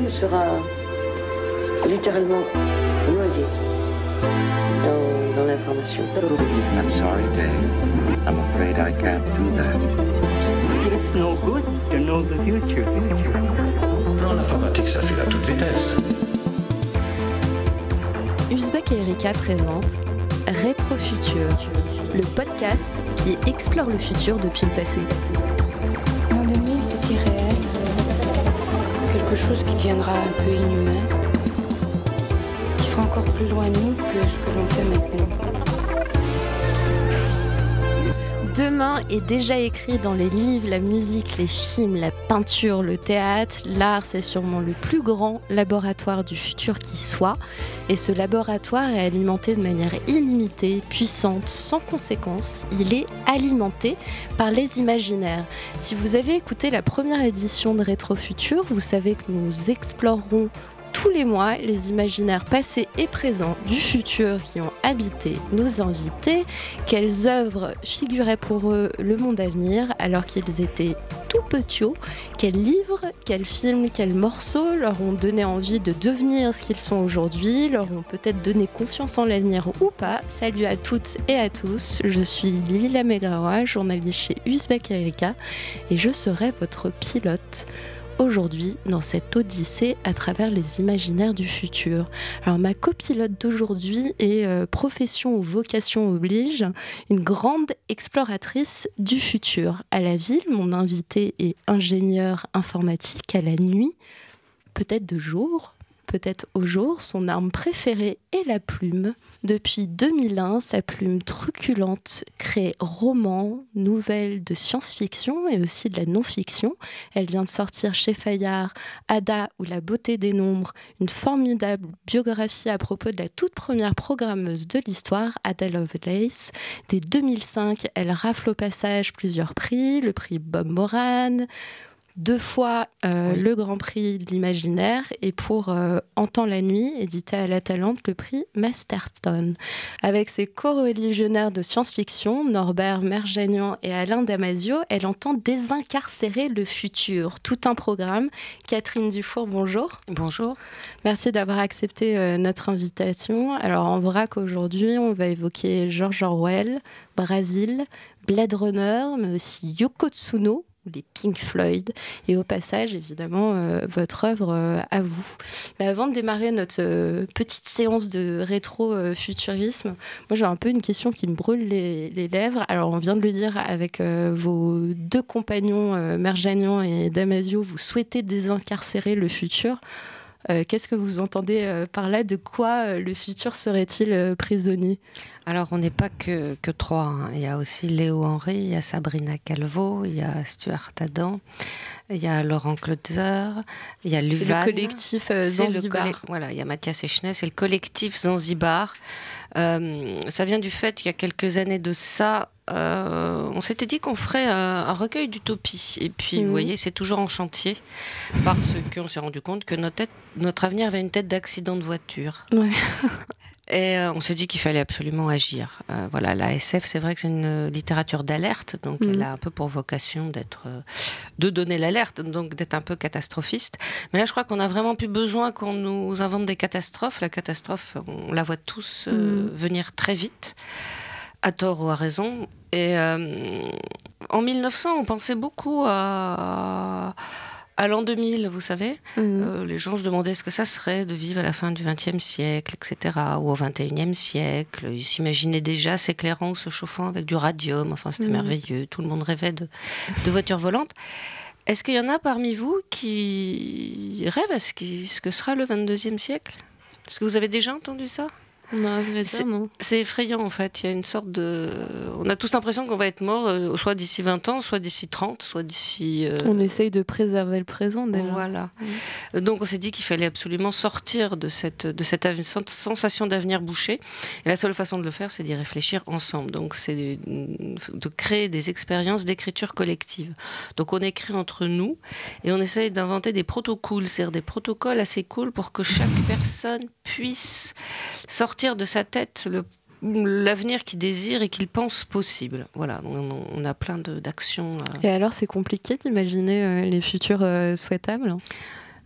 sera littéralement noyé dans l'information. I'm sorry, Dave. I'm afraid I can't do that. It's no good to know the future. Non, l'informatique, ça file à toute vitesse. Uzbek et Erika présentent Rétrofutur, le podcast qui explore le futur depuis le passé. L'an 2000, c'est irréel. Quelque chose qui deviendra un peu inhumain, qui sera encore plus loin de nous que ce que l'on fait maintenant. Demain est déjà écrit dans les livres, la musique, les films, la peinture, le théâtre. L'art, c'est sûrement le plus grand laboratoire du futur qui soit. Et ce laboratoire est alimenté de manière illimitée, puissante, sans conséquence. Il est alimenté par les imaginaires. Si vous avez écouté la première édition de Rétrofutur, vous savez que nous explorerons tous les mois les imaginaires passés et présents du futur qui ont habité nos invités, quelles œuvres figuraient pour eux le monde à venir alors qu'ils étaient tout petits, quels livres, quels films, quels morceaux leur ont donné envie de devenir ce qu'ils sont aujourd'hui, leur ont peut-être donné confiance en l'avenir ou pas. Salut à toutes et à tous, je suis Lila Megrawa, journaliste chez Uzbek et Erika et je serai votre pilote aujourd'hui dans cette odyssée à travers les imaginaires du futur. Alors ma copilote d'aujourd'hui est profession ou vocation oblige, une grande exploratrice du futur. À la ville, mon invité est ingénieur informatique à la nuit, peut-être de jour, peut-être au jour, son arme préférée est la plume. Depuis 2001, sa plume truculente crée romans, nouvelles de science-fiction et aussi de la non-fiction. Elle vient de sortir chez Fayard, Ada ou La beauté des nombres, une formidable biographie à propos de la toute première programmeuse de l'histoire, Ada Lovelace. Dès 2005, elle rafle au passage plusieurs prix, le prix Bob Moran, 2 fois le Grand Prix de l'Imaginaire et pour En temps la nuit, édité à La Talente, le prix Masterton. Avec ses co-religionnaires de science-fiction, Norbert Merjanian et Alain Damasio, elle entend désincarcérer le futur. Tout un programme. Catherine Dufour, bonjour. Bonjour. Merci d'avoir accepté notre invitation. Alors en vrac aujourd'hui, on va évoquer George Orwell, Brasil, Blade Runner, mais aussi Yoko Tsuno, les Pink Floyd, et au passage, évidemment, votre œuvre à vous. Mais avant de démarrer notre petite séance de rétro-futurisme, moi j'ai un peu une question qui me brûle les lèvres. Alors on vient de le dire avec vos 2 compagnons, Merjanian et Damasio, vous souhaitez désincarcérer le futur. Qu'est-ce que vous entendez par là? De quoi le futur serait-il prisonnier? Alors, on n'est pas que 3. Hein. Il y a aussi Léo Henry, il y a Sabrina Calvo, il y a Stuart Adam, il y a Laurent Klotzer, il y a Luvan. C'est le collectif Zanzibar. Voilà, il y a Mathias Echner, c'est le collectif Zanzibar. Ça vient du fait qu'il y a quelques années de ça, on s'était dit qu'on ferait un recueil d'utopie. Et puis, vous voyez, c'est toujours en chantier parce qu'on s'est rendu compte que notre avenir avait une tête d'accident de voiture. Ouais. Et on s'est dit qu'il fallait absolument agir. Voilà, la SF, c'est vrai que c'est une littérature d'alerte, donc elle a un peu pour vocation de donner l'alerte, donc d'être un peu catastrophiste. Mais là, je crois qu'on a vraiment plus besoin qu'on nous invente des catastrophes. La catastrophe, on la voit tous venir très vite, à tort ou à raison. Et en 1900, on pensait beaucoup à l'an 2000, vous savez, les gens se demandaient ce que ça serait de vivre à la fin du XXe siècle, etc., ou au XXIe siècle. Ils s'imaginaient déjà s'éclairant ou se chauffant avec du radium. Enfin, c'était merveilleux. Tout le monde rêvait de voitures volantes. Est-ce qu'il y en a parmi vous qui rêvent à ce que sera le XXIe siècle? Est-ce que vous avez déjà entendu ça? Non, à vrai dire, non. C'est effrayant, en fait. Il y a une sorte de... On a tous l'impression qu'on va être mort, soit d'ici 20 ans, soit d'ici 30, soit d'ici... On essaye de préserver le présent, déjà. Voilà. Donc, on s'est dit qu'il fallait absolument sortir de cette sensation d'avenir bouché. Et la seule façon de le faire, c'est d'y réfléchir ensemble. Donc, c'est de créer des expériences d'écriture collective. Donc, on écrit entre nous et on essaye d'inventer des protocoles, c'est-à-dire des protocoles assez cool pour que chaque personne puisse sortir de sa tête l'avenir qu'il désire et qu'il pense possible. Voilà, on a plein d'actions. Et alors, c'est compliqué d'imaginer les futurs souhaitables?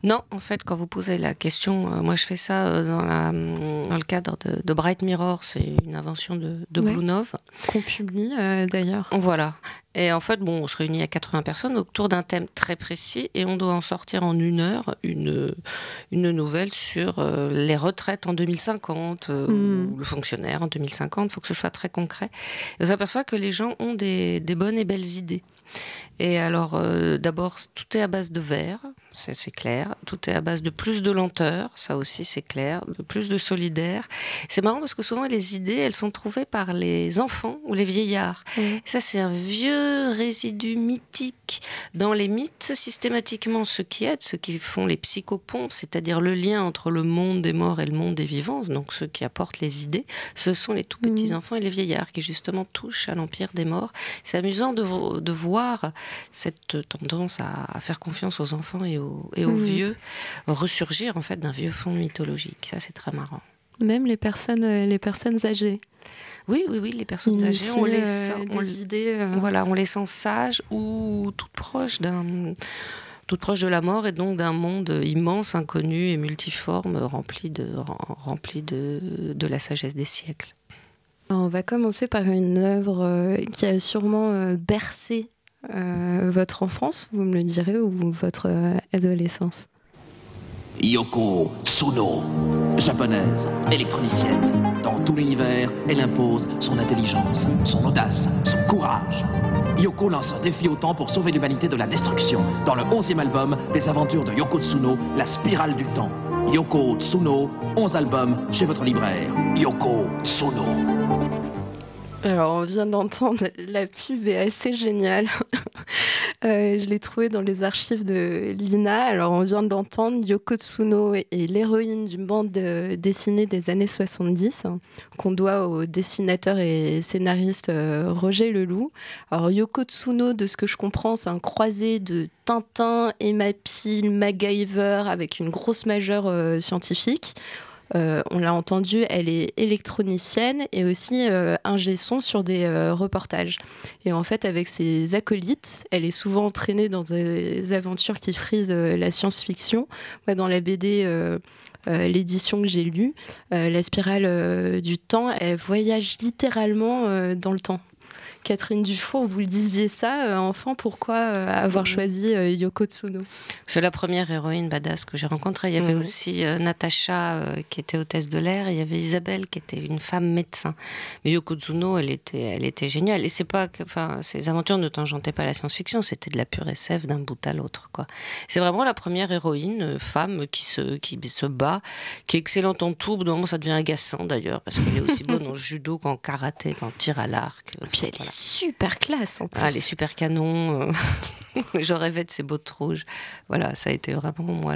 Non, en fait, quand vous posez la question, moi je fais ça dans le cadre de Bright Mirror, c'est une invention de Blue Nove. Qu'on publie d'ailleurs. Voilà. Et en fait, on se réunit à 80 personnes autour d'un thème très précis et on doit en sortir en 1 heure une nouvelle sur les retraites en 2050 ou le fonctionnaire en 2050. Il faut que ce soit très concret. Et on s'aperçoit que les gens ont des bonnes et belles idées. Et alors, d'abord, tout est à base de verre, c'est clair. Tout est à base de plus de lenteur, ça aussi c'est clair, de plus de solidaire. C'est marrant parce que souvent les idées, elles sont trouvées par les enfants ou les vieillards. Ça, c'est un vieux résidu mythique. Dans les mythes, systématiquement, ceux qui aident, ceux qui font les psychopompes, c'est-à-dire le lien entre le monde des morts et le monde des vivants, donc ceux qui apportent les idées, ce sont les tout petits enfants et les vieillards qui justement touchent à l'empire des morts. C'est amusant de voir cette tendance à faire confiance aux enfants et aux vieux ressurgir en fait d'un vieux fond mythologique. Ça, c'est très marrant. Même les personnes âgées. Oui, les personnes âgées, on les sent, on les sent sages ou toutes proches de la mort et donc d'un monde immense, inconnu et multiforme, rempli de la sagesse des siècles. On va commencer par une œuvre qui a sûrement bercé votre enfance, vous me le direz, ou votre adolescence. Yoko Tsuno, japonaise, électronicienne. Dans tout l'univers, elle impose son intelligence, son audace, son courage. Yoko lance un défi au temps pour sauver l'humanité de la destruction. Dans le 11e album des aventures de Yoko Tsuno, La spirale du temps. Yoko Tsuno, 11 albums chez votre libraire. Yoko Tsuno. Alors, on vient d'entendre, la pub est assez géniale. Je l'ai trouvée dans les archives de l'INA. Alors, on vient de l'entendre, Yoko Tsuno est l'héroïne d'une bande dessinée des années 70, qu'on doit au dessinateur et scénariste Roger Leloup. Alors, Yoko Tsuno, de ce que je comprends, c'est un croisé de Tintin, Emma Peel, MacGyver, avec une grosse majeure scientifique. On l'a entendu, elle est électronicienne et aussi ingé son sur des reportages. Et en fait, avec ses acolytes, elle est souvent entraînée dans des aventures qui frisent la science-fiction. Moi, dans la BD, l'édition que j'ai lue, La spirale du temps, elle voyage littéralement dans le temps. Catherine Dufour, vous le disiez ça, enfant, pourquoi avoir choisi Yoko Tsuno ? C'est la première héroïne badass que j'ai rencontrée. Il y avait aussi Natacha qui était hôtesse de l'air, et il y avait Isabelle qui était une femme médecin. Mais Yoko Tsuno, elle était géniale. Et c'est pas que, ces aventures ne tangentaient pas la science-fiction, c'était de la pure SF d'un bout à l'autre, quoi. C'est vraiment la première héroïne femme qui se bat, qui est excellente en tout. Normalement, ça devient agaçant d'ailleurs, parce qu'elle est aussi bonne en judo qu'en karaté, qu'en tir à l'arc. Puis elle est super classe en plus. Les super canons. Je rêvais de ces bottes rouges. Voilà, ça a été vraiment moi.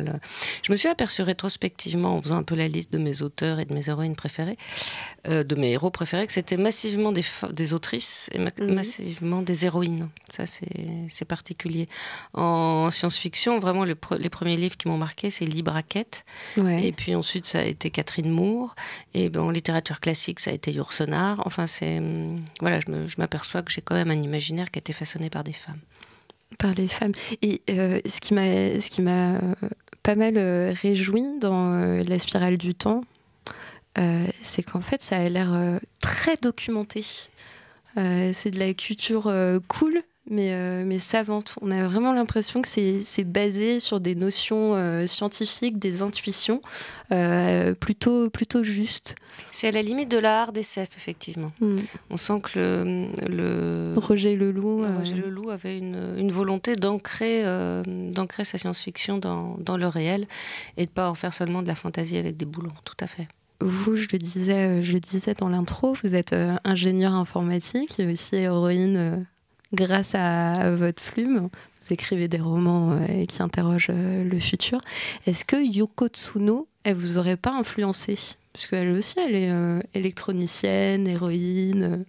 Je me suis aperçue rétrospectivement, en faisant un peu la liste de mes auteurs et de mes héroïnes préférées, de mes héros préférés, que c'était massivement des autrices et massivement des héroïnes. Ça, c'est particulier. En science-fiction, vraiment, les premiers livres qui m'ont marqué, c'est Libraquette. Ouais. Et puis ensuite, ça a été Catherine Moore. Et en littérature classique, ça a été Yourcenar. Enfin, voilà, je m'aperçois que j'ai quand même un imaginaire qui a été façonné par des femmes. Par les femmes. Et ce qui m'a pas mal réjoui dans La spirale du temps, c'est qu'en fait, ça a l'air très documenté. C'est de la culture cool, mais savante. On a vraiment l'impression que c'est basé sur des notions scientifiques, des intuitions plutôt justes. C'est à la limite de l'art d'SF, effectivement. On sent que Roger Leloup avait une volonté d'ancrer sa science-fiction dans le réel et de ne pas en faire seulement de la fantaisie avec des boulons, tout à fait. Vous, je le disais dans l'intro, vous êtes ingénieur informatique et aussi héroïne grâce à votre plume. Vous écrivez des romans qui interrogent le futur. Est-ce que Yoko Tsuno, elle vous aurait pas influencé ? Parce qu'elle aussi, elle est électronicienne, héroïne.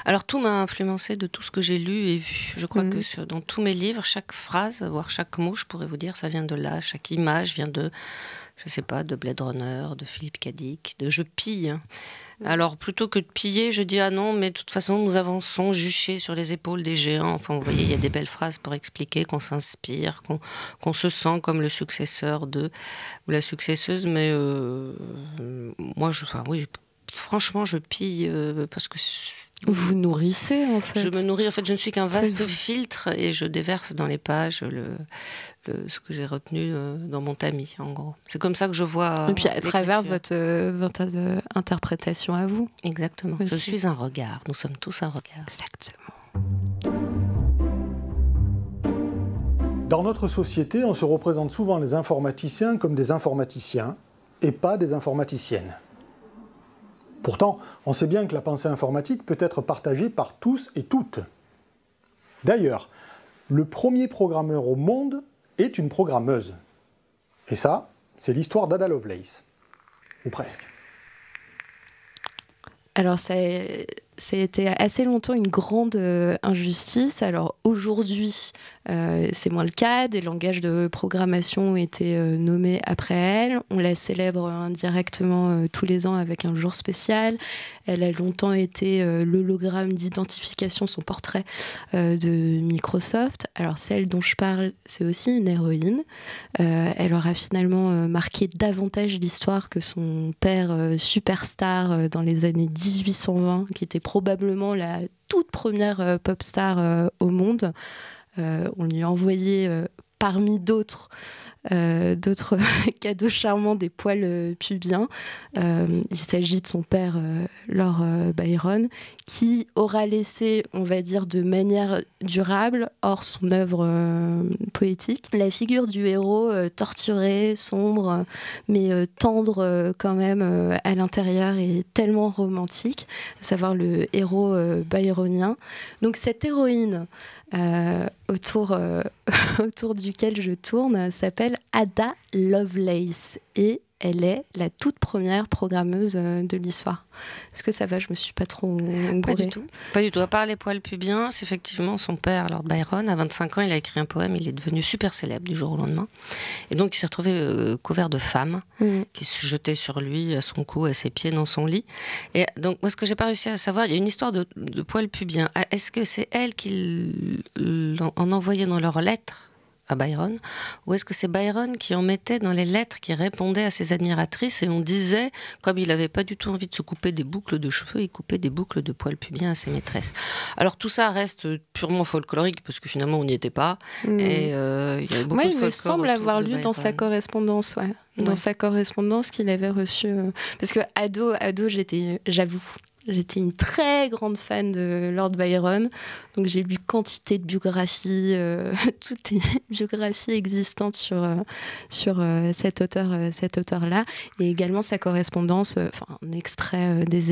Alors tout m'a influencé de tout ce que j'ai lu et vu. Je crois que dans tous mes livres, chaque phrase, voire chaque mot, je pourrais vous dire, ça vient de là. Chaque image vient de je sais pas, de Blade Runner, de Philippe K. Dick, de je pille. Hein. Alors, plutôt que de piller, je dis, ah non, mais de toute façon, nous avançons juchés sur les épaules des géants. Enfin, vous voyez, il y a des belles phrases pour expliquer qu'on s'inspire, qu'on se sent comme le successeur de, ou la successeuse, mais moi, franchement, je pille parce que... Vous nourrissez, en fait. Je me nourris, en fait, je ne suis qu'un vaste filtre et je déverse dans les pages ce que j'ai retenu dans mon tamis, en gros. C'est comme ça que je vois. Et puis à travers votre interprétation à vous. Exactement. Je suis un regard. Nous sommes tous un regard. Exactement. Dans notre société, on se représente souvent les informaticiens comme des informaticiens et pas des informaticiennes. Pourtant, on sait bien que la pensée informatique peut être partagée par tous et toutes. D'ailleurs, le premier programmeur au monde est une programmeuse. Et ça, c'est l'histoire d'Ada Lovelace. Ou presque. Alors, ça a été assez longtemps une grande injustice. Alors, aujourd'hui, c'est moins le cas. Des langages de programmation ont été nommés après elle. On la célèbre indirectement tous les ans avec un jour spécial. Elle a longtemps été l'hologramme d'identification, son portrait de Microsoft. Alors, celle dont je parle, c'est aussi une héroïne. Elle aura finalement marqué davantage l'histoire que son père superstar dans les années 1820, qui était probablement la toute première pop star au monde. On lui a envoyé parmi d'autres cadeaux charmants des poils pubiens. Il s'agit de son père, Lord Byron, qui aura laissé, on va dire, de manière durable, hors son œuvre poétique, la figure du héros torturé, sombre, mais tendre quand même à l'intérieur et tellement romantique, à savoir le héros byronien. Donc cette héroïne autour duquel je tourne s'appelle Ada Lovelace et elle est la toute première programmeuse de l'histoire. Est-ce que ça va? Je me suis pas trop gourée. Pas du tout. Pas du tout. À part les poils pubiens, c'est effectivement son père, Lord Byron. À 25 ans, il a écrit un poème. Il est devenu super célèbre du jour au lendemain. Et donc, il s'est retrouvé couvert de femmes qui se jetaient sur lui, à son cou, à ses pieds, dans son lit. Et donc, moi, ce que j'ai pas réussi à savoir, il y a une histoire de poils pubiens. Est-ce que c'est elle qui en envoyait dans leurs lettres à Byron, ou est-ce que c'est Byron qui en mettait dans les lettres qui répondaient à ses admiratrices, et on disait, comme il n'avait pas du tout envie de se couper des boucles de cheveux, il coupait des boucles de poils pubiens à ses maîtresses. Alors tout ça reste purement folklorique, parce que finalement on n'y était pas, et il y avait beaucoup de folklore. Il me semble avoir lu dans sa correspondance, dans sa correspondance qu'il avait reçu, parce que ado j'étais une très grande fan de Lord Byron, donc j'ai lu quantité de biographies, toutes les biographies existantes sur cet auteur-là, et également sa correspondance, des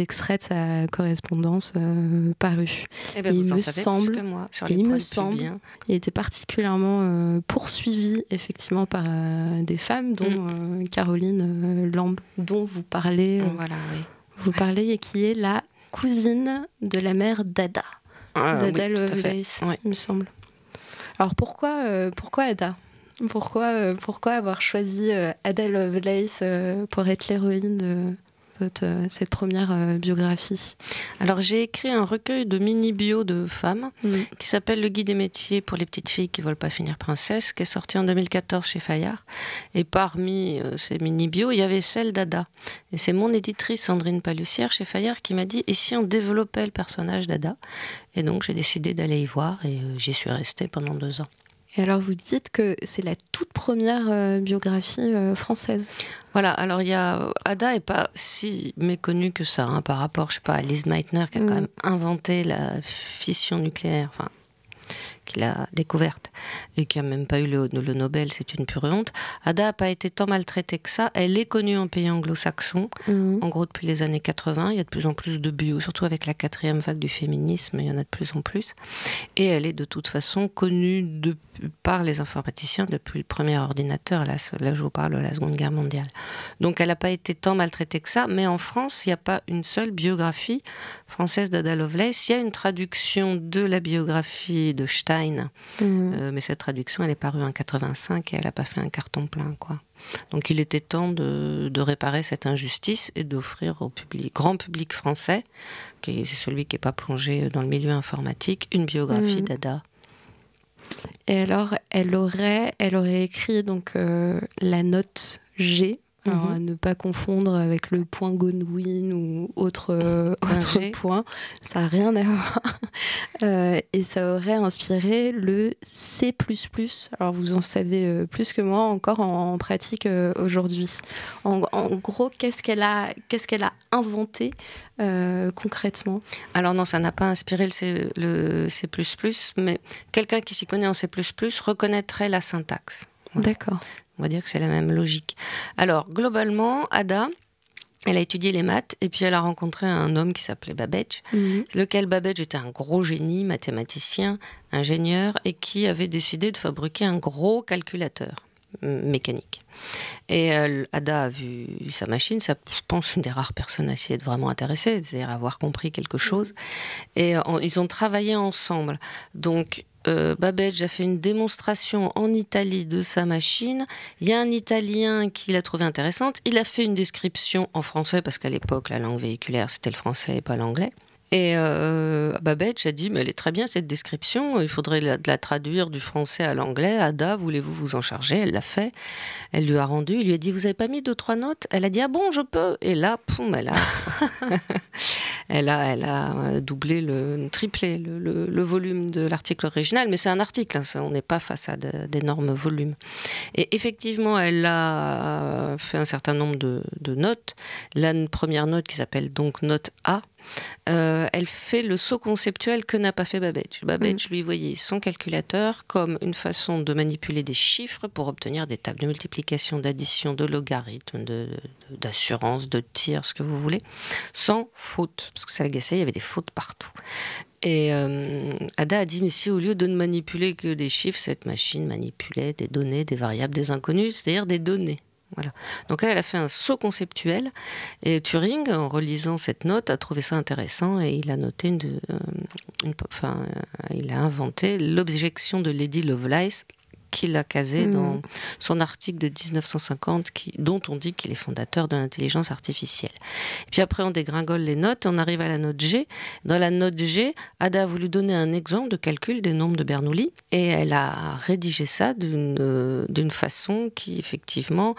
extraits de sa correspondance parue. Eh ben, vous en savez plus que moi sur les poils pubiens. Il était particulièrement poursuivi effectivement par des femmes, dont Caroline Lamb, dont vous parlez. Voilà, oui. Vous parlez, et qui est la cousine de la mère d'Ada. D'Ada Lovelace, il me semble. Alors pourquoi Ada? Pourquoi avoir choisi Ada Lovelace pour être l'héroïne de cette première biographie? Alors j'ai écrit un recueil de mini-bio de femmes qui s'appelle Le Guide des métiers pour les petites filles qui ne veulent pas finir princesse, qui est sorti en 2014 chez Fayard. Et parmi ces mini-bios, il y avait celle d'Ada. Et c'est mon éditrice Sandrine Palussière chez Fayard qui m'a dit « Et si on développait le personnage d'Ada ?» Et donc j'ai décidé d'aller y voir et j'y suis restée pendant 2 ans. Et alors vous dites que c'est la toute première biographie française. Voilà, alors Ada n'est pas si méconnue que ça par rapport, je sais pas, à Lise Meitner qui a quand même inventé la fission nucléaire, enfin qui l'a découverte et qui n'a même pas eu le Nobel, c'est une pure honte. Ada n'a pas été tant maltraitée que ça. Elle est connue en pays anglo-saxon, en gros depuis les années 80. Il y a de plus en plus de bio, surtout avec la 4e vague du féminisme, il y en a de plus en plus. Et elle est de toute façon connue par les informaticiens depuis le premier ordinateur, là je vous parle de la Seconde Guerre mondiale. Donc elle n'a pas été tant maltraitée que ça, mais en France, il n'y a pas une seule biographie française d'Ada Lovelace. Il y a une traduction de la biographie de Stein, mais cette traduction, elle est parue en 85 et elle n'a pas fait un carton plein, quoi. Donc il était temps de réparer cette injustice et d'offrir au grand public français, qui est celui qui n'est pas plongé dans le milieu informatique, une biographie d'Ada. Et alors, elle aurait écrit donc la note G. Alors, à ne pas confondre avec le point Godwin ou autre point, ça n'a rien à voir. Et ça aurait inspiré le C++. Alors vous en savez plus que moi encore en pratique aujourd'hui. En gros, qu'est-ce qu'elle a inventé concrètement? Alors non, ça n'a pas inspiré le C++, mais quelqu'un qui s'y connaît en C++ reconnaîtrait la syntaxe. Voilà. D'accord. On va dire que c'est la même logique. Alors, globalement, Ada, elle a étudié les maths et puis elle a rencontré un homme qui s'appelait Babbage, lequel Babbage était un gros génie, mathématicien, ingénieur, et qui avait décidé de fabriquer un gros calculateur mécanique. Et Ada a vu sa machine, c'est, je pense, une des rares personnes à s'y être vraiment intéressée, c'est-à-dire avoir compris quelque chose. Et ils ont travaillé ensemble. Donc, Babbage a fait une démonstration en Italie de sa machine. Il y a un Italien qui l'a trouvée intéressante. Il a fait une description en français, parce qu'à l'époque, la langue véhiculaire, c'était le français et pas l'anglais. Et Babbage a dit, mais elle est très bien cette description, il faudrait la traduire du français à l'anglais. Ada, voulez-vous vous en charger? Elle l'a fait. Elle lui a rendu, il lui a dit, vous avez pas mis 2-3 notes? Elle a dit, ah bon, je peux. Et là, poum, elle a doublé, triplé le volume de l'article original. Mais c'est un article, hein, on n'est pas face à d'énormes volumes. Et effectivement, elle a fait un certain nombre de notes. La première note qui s'appelle donc note A, elle fait le saut conceptuel que n'a pas fait Babbage. Babbage, lui, voyait son calculateur comme une façon de manipuler des chiffres pour obtenir des tables de multiplication, d'addition, de logarithme, d'assurance, de tir, ce que vous voulez, sans faute. Parce que ça l'agaçait, il y avait des fautes partout. Et Ada a dit, mais si au lieu de ne manipuler que des chiffres, cette machine manipulait des données, des variables, des inconnus, c'est-à-dire des données. Voilà. Donc elle a fait un saut conceptuel et Turing, en relisant cette note, a trouvé ça intéressant et il a noté il a inventé l'objection de Lady Lovelace qu'il a casé dans son article de 1950 dont on dit qu'il est fondateur de l'intelligence artificielle. Et puis après on dégringole les notes et on arrive à la note G. Dans la note G, Ada a voulu donner un exemple de calcul des nombres de Bernoulli et elle a rédigé ça d'une façon qui effectivement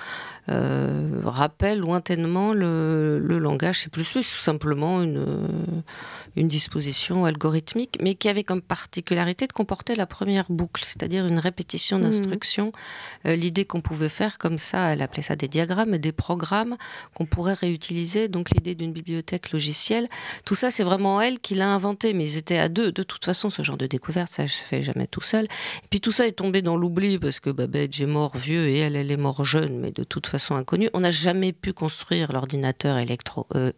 rappelle lointainement le langage C++, tout simplement une disposition algorithmique, mais qui avait comme particularité de comporter la première boucle, c'est-à-dire une répétition d'instructions. L'idée qu'on pouvait faire comme ça, elle appelait ça des diagrammes, des programmes qu'on pourrait réutiliser, donc l'idée d'une bibliothèque logicielle. Tout ça, c'est vraiment elle qui l'a inventé, mais ils étaient à deux. De toute façon, ce genre de découverte, ça ne se fait jamais tout seul. Et puis tout ça est tombé dans l'oubli, parce que Babbage est mort vieux et elle est mort jeune, mais de toute façon inconnue. On n'a jamais pu construire l'ordinateur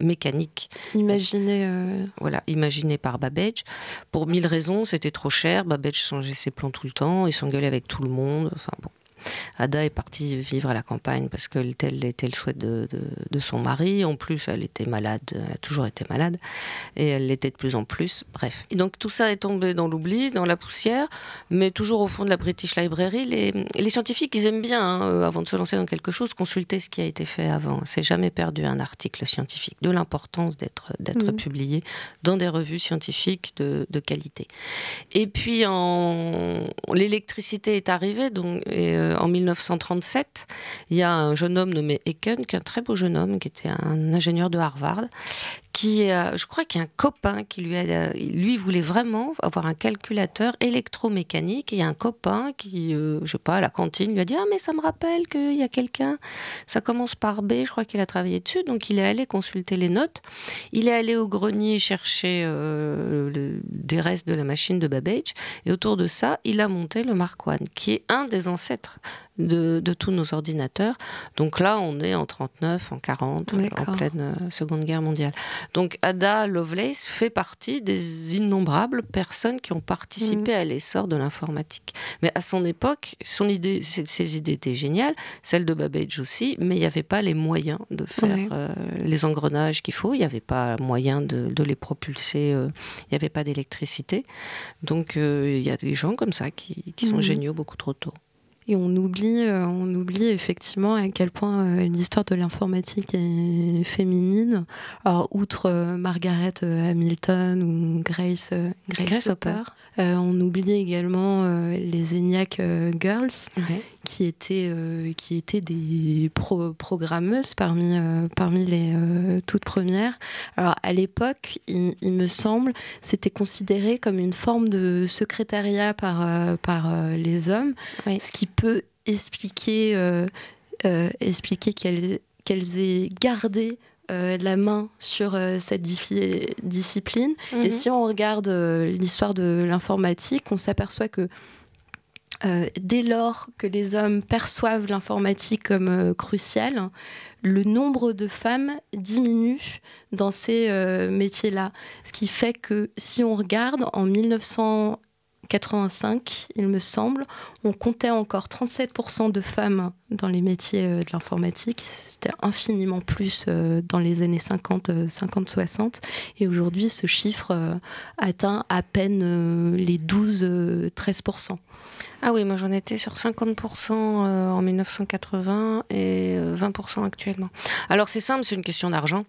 mécanique. Imaginé par Babbage. Pour 1000 raisons, c'était trop cher. Babbage changeait ses plans tout le temps, il s'engueulait avec tout le monde. Enfin bon. Ada est partie vivre à la campagne parce que tel était le souhait de son mari. En plus, elle était malade, elle a toujours été malade, et elle l'était de plus en plus. Bref. Et donc tout ça est tombé dans l'oubli, dans la poussière, mais toujours au fond de la British Library. Les scientifiques, ils aiment bien, avant de se lancer dans quelque chose, consulter ce qui a été fait avant. C'est jamais perdu un article scientifique, de l'importance d'être publié dans des revues scientifiques de qualité. Et puis, l'électricité est arrivée, donc, en 1937, il y a un jeune homme nommé Aiken, qui est un très beau jeune homme, qui était un ingénieur de Harvard, je crois qu'il y a un copain qui lui voulait vraiment avoir un calculateur électromécanique, et il y a un copain qui, je sais pas, à la cantine, lui a dit « Ah, mais ça me rappelle qu'il y a quelqu'un, ça commence par B, je crois qu'il a travaillé dessus », donc il est allé consulter les notes, il est allé au grenier chercher des restes de la machine de Babbage, et autour de ça, il a monté le Mark I, qui est un des ancêtres de tous nos ordinateurs. Donc là, on est en 39, en 40, en pleine Seconde Guerre mondiale. Donc Ada Lovelace fait partie des innombrables personnes qui ont participé à l'essor de l'informatique. Mais à son époque, ses idées étaient géniales, celles de Babbage aussi, mais il n'y avait pas les moyens de faire les engrenages qu'il faut, il n'y avait pas moyen de les propulser, il n'y avait pas d'électricité. Donc il y a des gens comme ça qui sont géniaux beaucoup trop tôt. Et on oublie effectivement à quel point l'histoire de l'informatique est féminine. Alors, outre Margaret Hamilton ou Grace Hopper, on oublie également les ENIAC Girls, qui étaient des programmeuses parmi les toutes premières. Alors, à l'époque, il me semble, c'était considéré comme une forme de secrétariat par les hommes, ce qui peut expliquer qu'elles aient gardé la main sur cette discipline. Et si on regarde l'histoire de l'informatique, on s'aperçoit que dès lors que les hommes perçoivent l'informatique comme cruciale, le nombre de femmes diminue dans ces métiers-là. Ce qui fait que si on regarde en 1985, il me semble, on comptait encore 37% de femmes dans les métiers de l'informatique. C'était infiniment plus dans les années 50-60. Et aujourd'hui, ce chiffre atteint à peine les 12-13%. Ah oui, moi j'en étais sur 50% en 1980 et 20% actuellement. Alors c'est simple, c'est une question d'argent.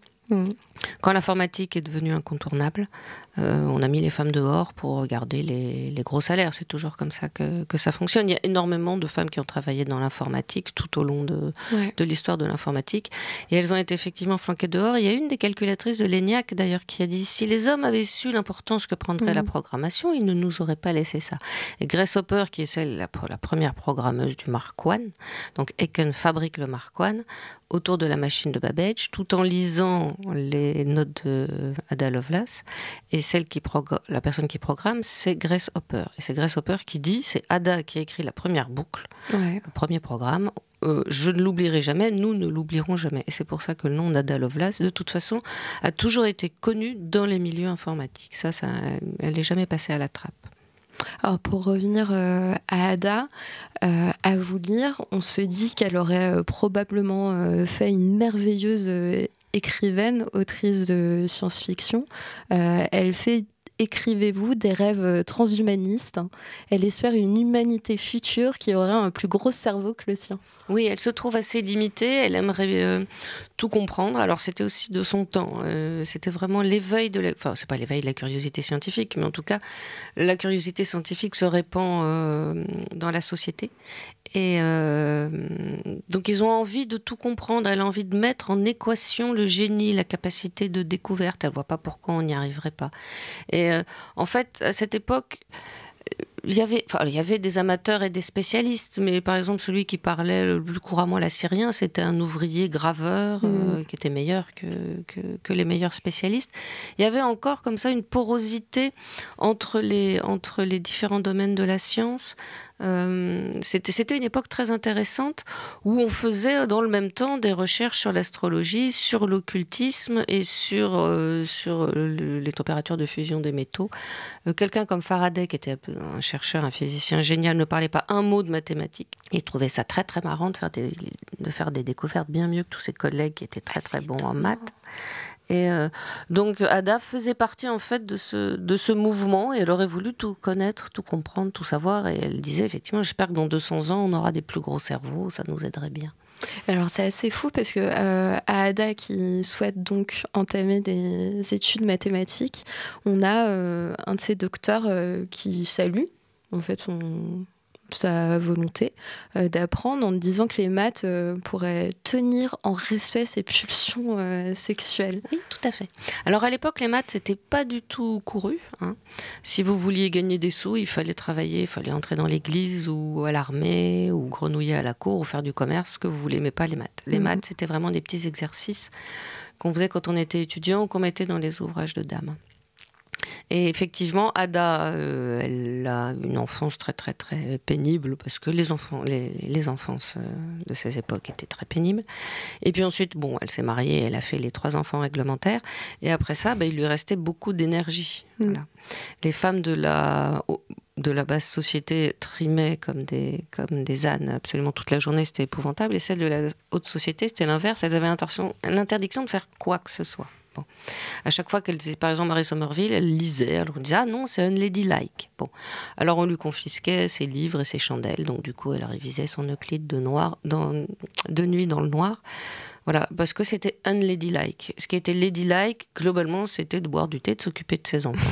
Quand l'informatique est devenue incontournable, on a mis les femmes dehors pour regarder les gros salaires. C'est toujours comme ça que ça fonctionne. Il y a énormément de femmes qui ont travaillé dans l'informatique tout au long de l'histoire de l'informatique. Et elles ont été effectivement flanquées dehors. Il y a une des calculatrices de l'ENIAC d'ailleurs qui a dit « Si les hommes avaient su l'importance que prendrait la programmation, ils ne nous auraient pas laissé ça. » Et Grace Hopper, qui est la première programmeuse du Mark I, donc Aiken fabrique le Mark I autour de la machine de Babbage, tout en lisant les notes d'Ada Lovelace. Et la personne qui programme, c'est Grace Hopper. Et c'est Grace Hopper qui dit, c'est Ada qui a écrit la première boucle, le premier programme. Je ne l'oublierai jamais, nous ne l'oublierons jamais. Et c'est pour ça que le nom d'Ada Lovelace, de toute façon, a toujours été connu dans les milieux informatiques. Ça elle n'est jamais passée à la trappe. Alors pour revenir à Ada, à vous lire, on se dit qu'elle aurait probablement fait une merveilleuse écrivaine, autrice de science-fiction. Elle fait, écrivez-vous, des rêves transhumanistes. Elle espère une humanité future qui aurait un plus gros cerveau que le sien. Oui, elle se trouve assez limitée, elle aimerait tout comprendre. Alors c'était aussi de son temps, c'était vraiment l'éveil de enfin c'est pas l'éveil de la curiosité scientifique, mais en tout cas la curiosité scientifique se répand dans la société. Et donc ils ont envie de tout comprendre, elle a envie de mettre en équation le génie, la capacité de découverte, elle voit pas pourquoi on n'y arriverait pas. Et en fait, à cette époque, il y avait des amateurs et des spécialistes, mais par exemple celui qui parlait le plus couramment l'assyrien, c'était un ouvrier graveur qui était meilleur que les meilleurs spécialistes. Il y avait encore comme ça une porosité entre les différents domaines de la science. C'était une époque très intéressante où on faisait dans le même temps des recherches sur l'astrologie, sur l'occultisme et sur les températures de fusion des métaux. Quelqu'un comme Faraday, qui était un chercheur, un physicien génial, ne parlait pas un mot de mathématiques et trouvait ça très très marrant de faire des découvertes bien mieux que tous ses collègues qui étaient très très bons en maths. Et donc Ada faisait partie en fait de ce mouvement et elle aurait voulu tout connaître, tout comprendre, tout savoir, et elle disait effectivement j'espère que dans 200 ans on aura des plus gros cerveaux, ça nous aiderait bien. Alors c'est assez fou parce que Ada qui souhaite donc entamer des études mathématiques, on a un de ses docteurs qui salue en fait sa volonté d'apprendre en disant que les maths pourraient tenir en respect ses pulsions sexuelles. Oui, tout à fait. Alors à l'époque, les maths, c'était pas du tout couru. Si vous vouliez gagner des sous, il fallait travailler, il fallait entrer dans l'église ou à l'armée ou grenouiller à la cour ou faire du commerce, ce que vous voulez, mais pas les maths. Les maths, c'était vraiment des petits exercices qu'on faisait quand on était étudiant ou qu'on mettait dans les ouvrages de dames. Et effectivement, Ada, elle a une enfance très très très pénible parce que les enfances de ces époques étaient très pénibles. Et puis ensuite, bon, elle s'est mariée, elle a fait les 3 enfants réglementaires. Et après ça, il lui restait beaucoup d'énergie. Voilà. Les femmes de la basse société trimaient comme des ânes absolument toute la journée, c'était épouvantable. Et celles de la haute société, c'était l'inverse. Elles avaient l'interdiction de faire quoi que ce soit. Bon. À chaque fois qu'elle disait, par exemple, Mary Somerville, elle lisait, elle disait « Ah non, c'est unladylike ». Bon. Alors on lui confisquait ses livres et ses chandelles, donc du coup elle révisait son Euclide de nuit dans le noir. Voilà, parce que c'était unladylike. Ce qui était ladylike, globalement, c'était de boire du thé, de s'occuper de ses enfants.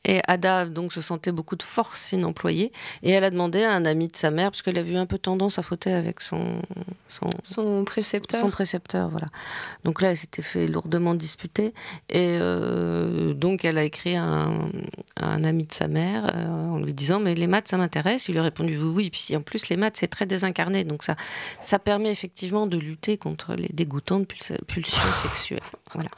Et Ada donc se sentait beaucoup de force inemployée et elle a demandé à un ami de sa mère, parce qu'elle a eu un peu tendance à fauter avec son précepteur. Son précepteur, voilà. Donc là, elle s'était fait lourdement disputer et donc elle a écrit à un ami de sa mère en lui disant « Mais les maths, ça m'intéresse ». Il lui a répondu « Oui, puis en plus les maths, c'est très désincarné, donc ça permet effectivement de lutter contre les dégoûtantes pulsions sexuelles. » Voilà.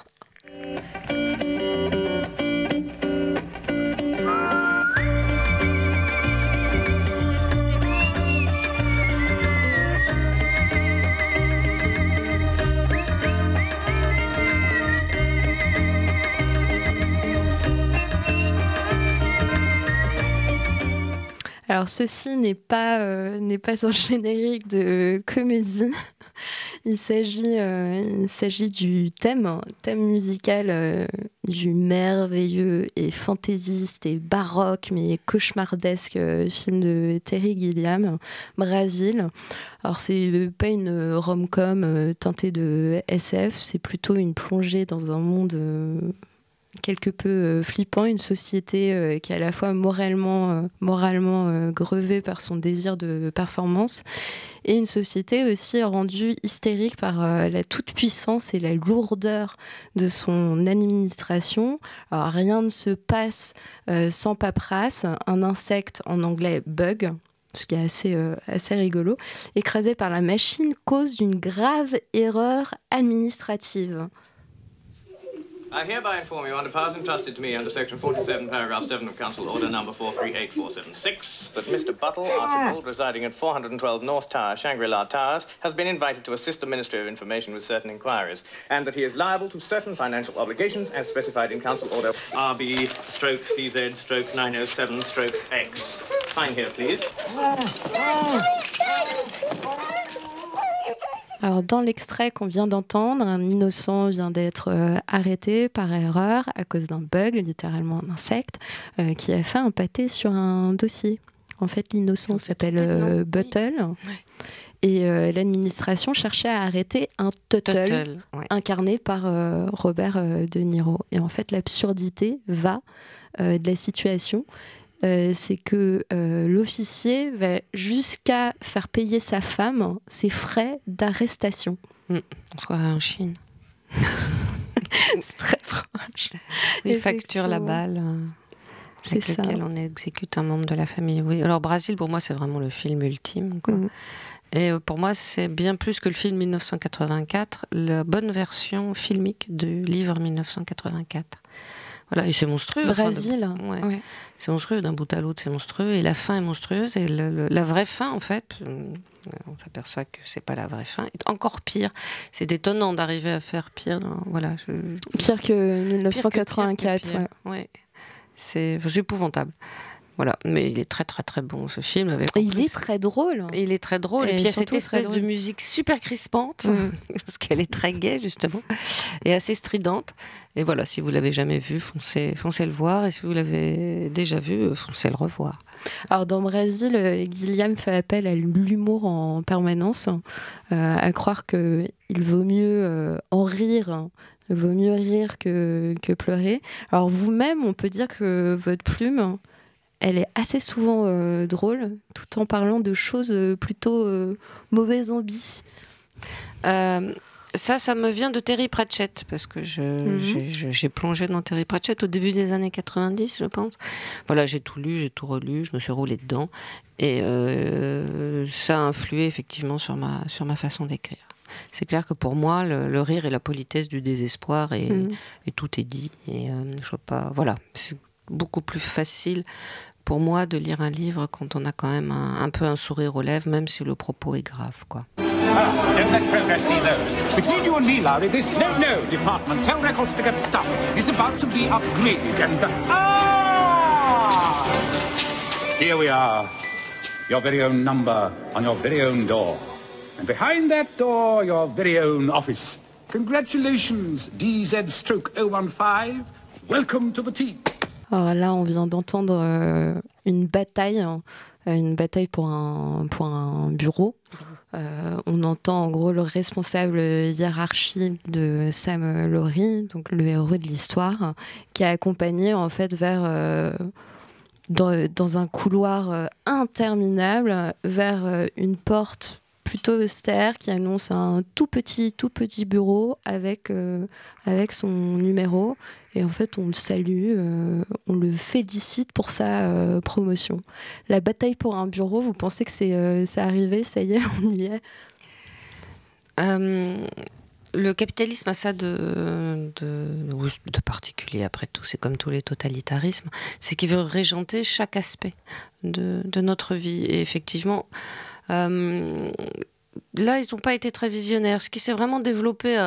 Alors ceci n'est pas un générique de comédie. Il s'agit du thème musical du merveilleux et fantaisiste et baroque mais cauchemardesque film de Terry Gilliam, Brasil. Alors c'est pas une rom-com teintée de SF, c'est plutôt une plongée dans un monde quelque peu flippant, une société qui est à la fois moralement grevée par son désir de performance et une société aussi rendue hystérique par la toute-puissance et la lourdeur de son administration. Alors rien ne se passe sans paperasse. Un insecte, en anglais bug, ce qui est assez rigolo, écrasé par la machine cause d'une grave erreur administrative. I hereby inform you under powers entrusted to me under Section 47, Paragraph 7 of Council Order Number 438476 that Mr. Buttle Archibald, residing at 412 North Tower, Shangri-La Towers, has been invited to assist the Ministry of Information with certain inquiries, and that he is liable to certain financial obligations as specified in Council Order RB/CZ/907/X. Sign here, please. Alors, dans l'extrait qu'on vient d'entendre, un innocent vient d'être arrêté par erreur à cause d'un bug, littéralement un insecte, qui a fait un pâté sur un dossier. En fait, l'innocent s'appelle Buttle. Oui. Et l'administration cherchait à arrêter un Tuttle, incarné par Robert De Niro. Et en fait, l'absurdité va de la situation. C'est que l'officier va jusqu'à faire payer sa femme ses frais d'arrestation. On se croirait en Chine. C'est très proche. Il facture la balle avec lequel on exécute un membre de la famille. Oui. Alors Brasil, pour moi, c'est vraiment le film ultime, quoi. Et pour moi, c'est bien plus que le film 1984, la bonne version filmique du livre 1984. Voilà, et c'est monstrueux. Brasil. Ouais. C'est monstrueux, d'un bout à l'autre, c'est monstrueux. Et la fin est monstrueuse. Et la vraie fin, en fait, on s'aperçoit que c'est pas la vraie fin, est encore pire. C'est étonnant d'arriver à faire pire. Pire que 1984, pire. Ouais. C'est épouvantable. Voilà, mais il est très très très bon ce film. Il est très drôle. Il est très drôle. Et puis il y a cette espèce de musique super crispante, parce qu'elle est très gaie justement, et assez stridente. Et voilà, si vous l'avez jamais vu, foncez le voir. Et si vous l'avez déjà vu, foncez le revoir. Alors dans Brasil, Gilliam fait appel à l'humour en permanence, à croire qu'il vaut mieux en rire. Il vaut mieux rire que pleurer. Alors vous-même, on peut dire que votre plume, elle est assez souvent drôle, tout en parlant de choses plutôt mauvais zombies. Ça me vient de Terry Pratchett, parce que j'ai plongé dans Terry Pratchett au début des années 90, je pense. Voilà, j'ai tout lu, j'ai tout relu, je me suis roulée dedans. Et ça a influé effectivement sur ma façon d'écrire. c'est clair que pour moi, le rire est la politesse du désespoir et tout est dit. Et je vois pas. Voilà, c'est beaucoup plus facile pour moi de lire un livre quand on a quand même un peu un sourire aux lèvres, même si le propos est grave, quoi. Don't let progress see those. Between you and me, Larry, this no department. Tell records to get stuff. Is about to be upgraded and here we are. Your very own number on your very own door. And behind that door, your very own office. Congratulations, DZ-015. Welcome to the team. Alors là, on vient d'entendre une bataille pour un bureau. On entend en gros le responsable hiérarchique de Sam Lowry, donc le héros de l'histoire, qui a accompagné en fait vers dans un couloir interminable vers une porte plutôt austère qui annonce un tout petit bureau avec son numéro. Et en fait, on le salue, on le félicite pour sa promotion. La bataille pour un bureau, vous pensez que c'est arrivé, ça y est, on y est? Le capitalisme a ça de particulier, après tout, c'est comme tous les totalitarismes, c'est qu'il veut régenter chaque aspect de notre vie. Et effectivement, là, ils n'ont pas été très visionnaires. Ce qui s'est vraiment développé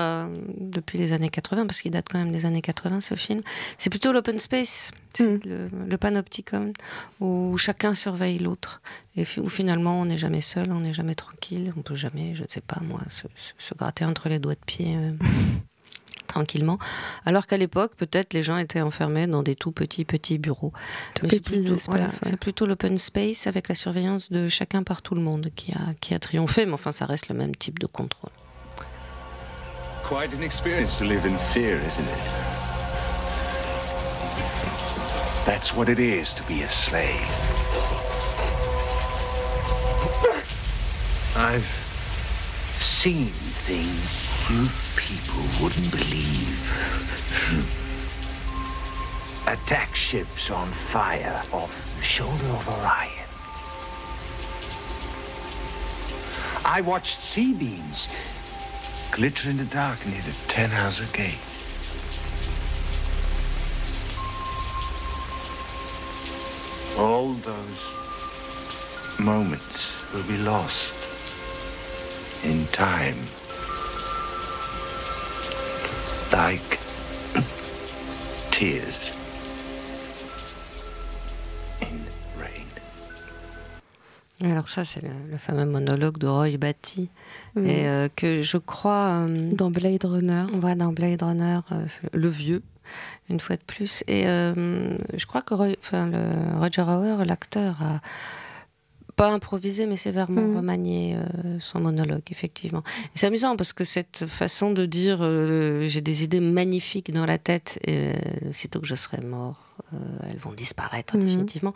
depuis les années 80, parce qu'il date quand même des années 80, ce film, c'est plutôt l'open space, le panopticon, où chacun surveille l'autre. Et où finalement, on n'est jamais seul, on n'est jamais tranquille, on peut jamais, je ne sais pas moi, se gratter entre les doigts de pied tranquillement. Alors qu'à l'époque, peut-être, les gens étaient enfermés dans des tout petits bureaux. Mais c'est plutôt l'open space avec la surveillance de chacun par tout le monde qui a triomphé, mais enfin, ça reste le même type de contrôle. Quite an experience to live in fear, isn't it? That's what it is to be a slave. I've seen things you people wouldn't believe. Attack ships on fire off the shoulder of Orion. I watched sea beams glitter in the dark near the Tannhauser Gate. All those moments will be lost in time. Like tears in rain. Alors ça, c'est le fameux monologue de Roy Batty, et que je crois... dans Blade Runner. On voit dans Blade Runner, le vieux, une fois de plus. Et je crois que Roger Hauer, l'acteur, a pas improvisé, mais sévèrement remanié son monologue, effectivement. Et c'est amusant parce que cette façon de dire j'ai des idées magnifiques dans la tête et sitôt que je serai mort, elles vont disparaître définitivement.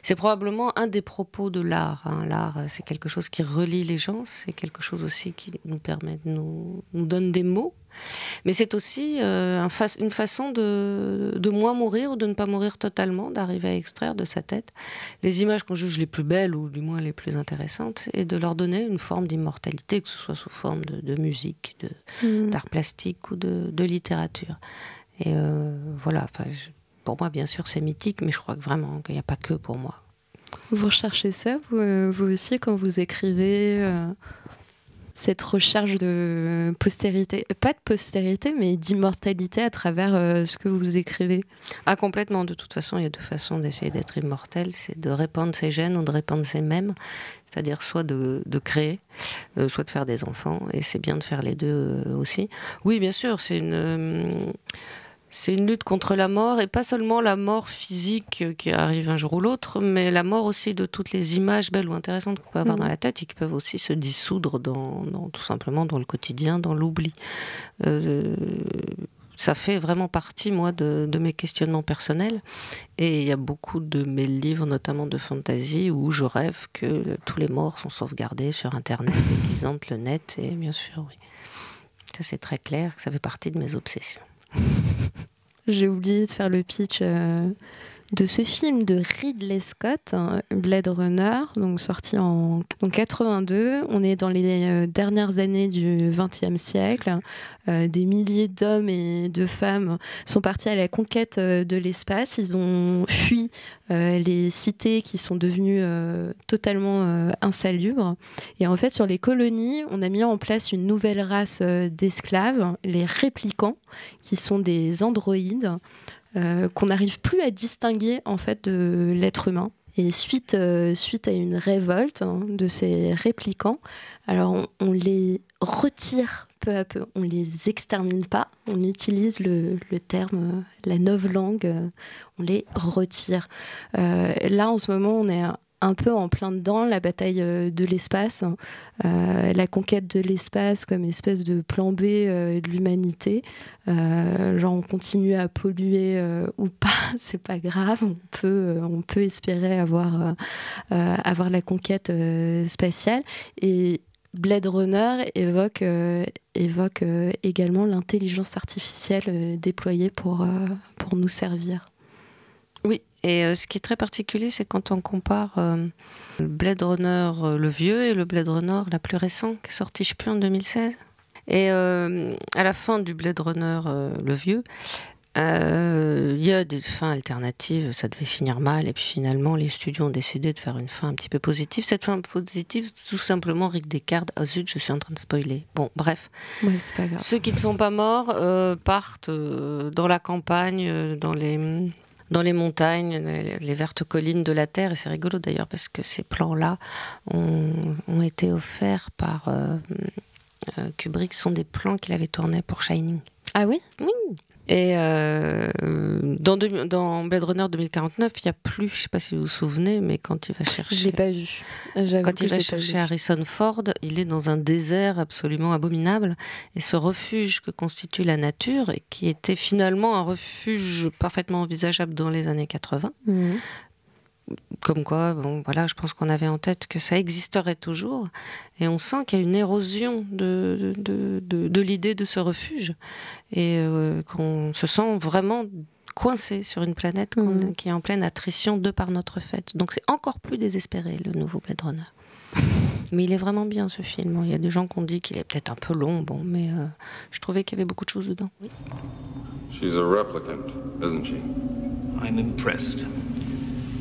C'est probablement un des propos de l'art. Hein. L'art, c'est quelque chose qui relie les gens, c'est quelque chose aussi qui nous permet nous donne des mots. Mais c'est aussi une façon de moins mourir ou de ne pas mourir totalement, d'arriver à extraire de sa tête les images qu'on juge les plus belles ou du moins les plus intéressantes et de leur donner une forme d'immortalité, que ce soit sous forme de musique, d'art plastique ou de littérature. Et voilà, pour moi bien sûr c'est mythique, mais je crois que vraiment qu'il n'y a pas que pour moi. Vous recherchez ça, vous aussi, quand vous écrivez cette recherche de postérité, pas de postérité, mais d'immortalité à travers ce que vous écrivez? Ah, complètement. De toute façon, il y a deux façons d'essayer d'être immortel. C'est de répandre ses gènes ou de répandre ses mèmes. C'est-à-dire soit de créer, soit de faire des enfants. Et c'est bien de faire les deux aussi. Oui, bien sûr, c'est une lutte contre la mort, et pas seulement la mort physique qui arrive un jour ou l'autre, mais la mort aussi de toutes les images belles ou intéressantes qu'on peut avoir dans la tête et qui peuvent aussi se dissoudre tout simplement dans le quotidien, dans l'oubli. Ça fait vraiment partie, moi, de mes questionnements personnels. Et il y a beaucoup de mes livres, notamment de fantasy, où je rêve que tous les morts sont sauvegardés sur Internet et qu'ils hantent le net. Et bien sûr, oui. Ça, c'est très clair que ça fait partie de mes obsessions. J'ai oublié de faire le pitch de ce film de Ridley Scott, Blade Runner, donc sorti en 82. On est dans les dernières années du XXe siècle. Des milliers d'hommes et de femmes sont partis à la conquête de l'espace. Ils ont fui les cités qui sont devenues totalement insalubres. Et en fait, sur les colonies, on a mis en place une nouvelle race d'esclaves, les réplicants, qui sont des androïdes qu'on n'arrive plus à distinguer en fait de l'être humain. Et suite à une révolte de ces réplicants, alors on les retire peu à peu, on les extermine pas, on utilise le terme, la novlangue, on les retire. Là en ce moment on est un peu en plein dedans, la bataille de l'espace, la conquête de l'espace comme espèce de plan B de l'humanité. Genre on continue à polluer ou pas, c'est pas grave, on peut espérer avoir la conquête spatiale. Et Blade Runner évoque également l'intelligence artificielle déployée pour nous servir. Oui, et ce qui est très particulier, c'est quand on compare le Blade Runner le vieux et le Blade Runner la plus récent, qui est sorti, je ne sais plus, en 2016. Et à la fin du Blade Runner le vieux, il y a des fins alternatives, ça devait finir mal, et puis finalement les studios ont décidé de faire une fin un petit peu positive. Cette fin positive, tout simplement, Rick Deckard, ah zut, je suis en train de spoiler. Bon, bref. Ouais, c'est pas grave. Ceux qui ne sont pas morts partent dans la campagne, dans les montagnes, les vertes collines de la Terre. Et c'est rigolo d'ailleurs parce que ces plans-là ont été offerts par Kubrick. Ce sont des plans qu'il avait tournés pour Shining. Ah oui ? Oui. Et dans Blade Runner 2049, il n'y a plus, je ne sais pas si vous vous souvenez, mais quand il va chercher... Je ne l'ai pas vu. Quand il va chercher Harrison Ford, il est dans un désert absolument abominable. Et ce refuge que constitue la nature, et qui était finalement un refuge parfaitement envisageable dans les années 80, comme quoi, bon, voilà, je pense qu'on avait en tête que ça existerait toujours. Et on sent qu'il y a une érosion de l'idée de ce refuge. Et qu'on se sent vraiment coincé sur une planète qui est en pleine attrition de par notre fait. Donc c'est encore plus désespéré, le nouveau Blade Runner. Mais il est vraiment bien, ce film. Il y a des gens qui ont dit qu'il est peut-être un peu long, bon, mais je trouvais qu'il y avait beaucoup de choses dedans. Oui. She's a replicant, isn't she? I'm impressed.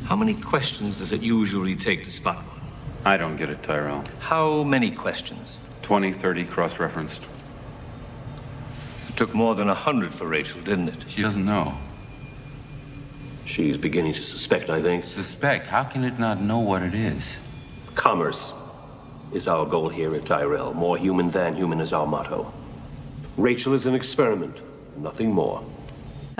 How many questions does it usually take to spot one? I don't get it, Tyrell. How many questions? 20, 30 cross-referenced. It took more than 100 for Rachel, didn't it? She doesn't know. She's beginning to suspect, I think. Suspect? How can it not know what it is? Commerce is our goal here at Tyrell. More human than human is our motto. Rachel is an experiment, nothing more.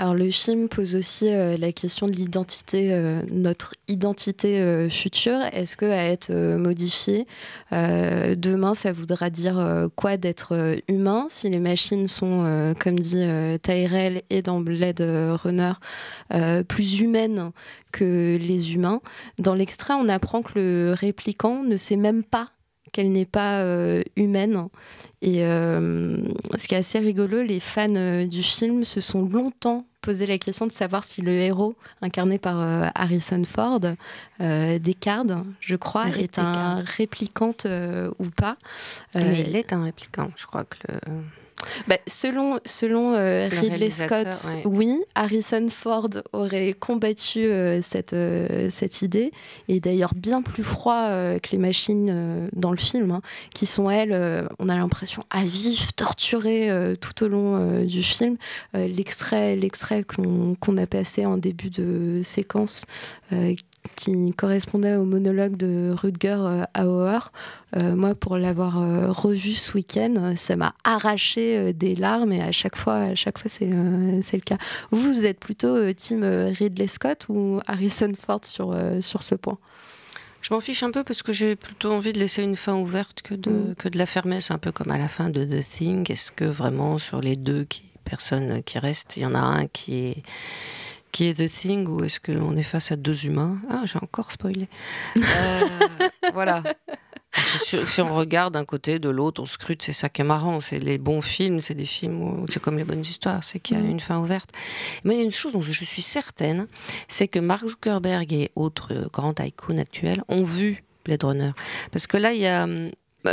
Alors le film pose aussi la question de l'identité, notre identité future. Est-ce qu'à être modifiée, demain ça voudra dire quoi d'être humain? Si les machines sont, comme dit Tyrell et dans Blade Runner, plus humaines que les humains. Dans l'extrait, on apprend que le réplicant ne sait même pas qu'elle n'est pas humaine. Et ce qui est assez rigolo, les fans du film se sont longtemps posé la question de savoir si le héros, incarné par Harrison Ford, Deckard, je crois, est un réplicante ou pas. Mais il est un réplicant, je crois que selon Ridley Scott, ouais. Oui, Harrison Ford aurait combattu cette idée, et d'ailleurs bien plus froid que les machines dans le film, qui sont, elles, on a l'impression, à vif, torturées tout au long du film. L'extrait qu'on a passé en début de séquence, qui correspondait au monologue de Rutger Hauer. Moi, pour l'avoir revu ce week-end, ça m'a arraché des larmes, et à chaque fois c'est le cas. Vous êtes plutôt team Ridley Scott ou Harrison Ford sur ce point? Je m'en fiche un peu parce que j'ai plutôt envie de laisser une fin ouverte que de la fermer. C'est un peu comme à la fin de The Thing. Est-ce que vraiment sur les deux personnes qui restent, il y en a un qui est The Thing, ou est-ce qu'on est face à deux humains? Ah, j'ai encore spoilé. Voilà. c'est sûr, si on regarde d'un côté, de l'autre, on scrute, c'est ça qui est marrant. C'est les bons films, c'est des films où c'est comme les bonnes histoires, c'est qu'il y a une fin ouverte. Mais il y a une chose dont je suis certaine, c'est que Mark Zuckerberg et autres grands tycoons actuels ont vu Blade Runner. Parce que là, il y a...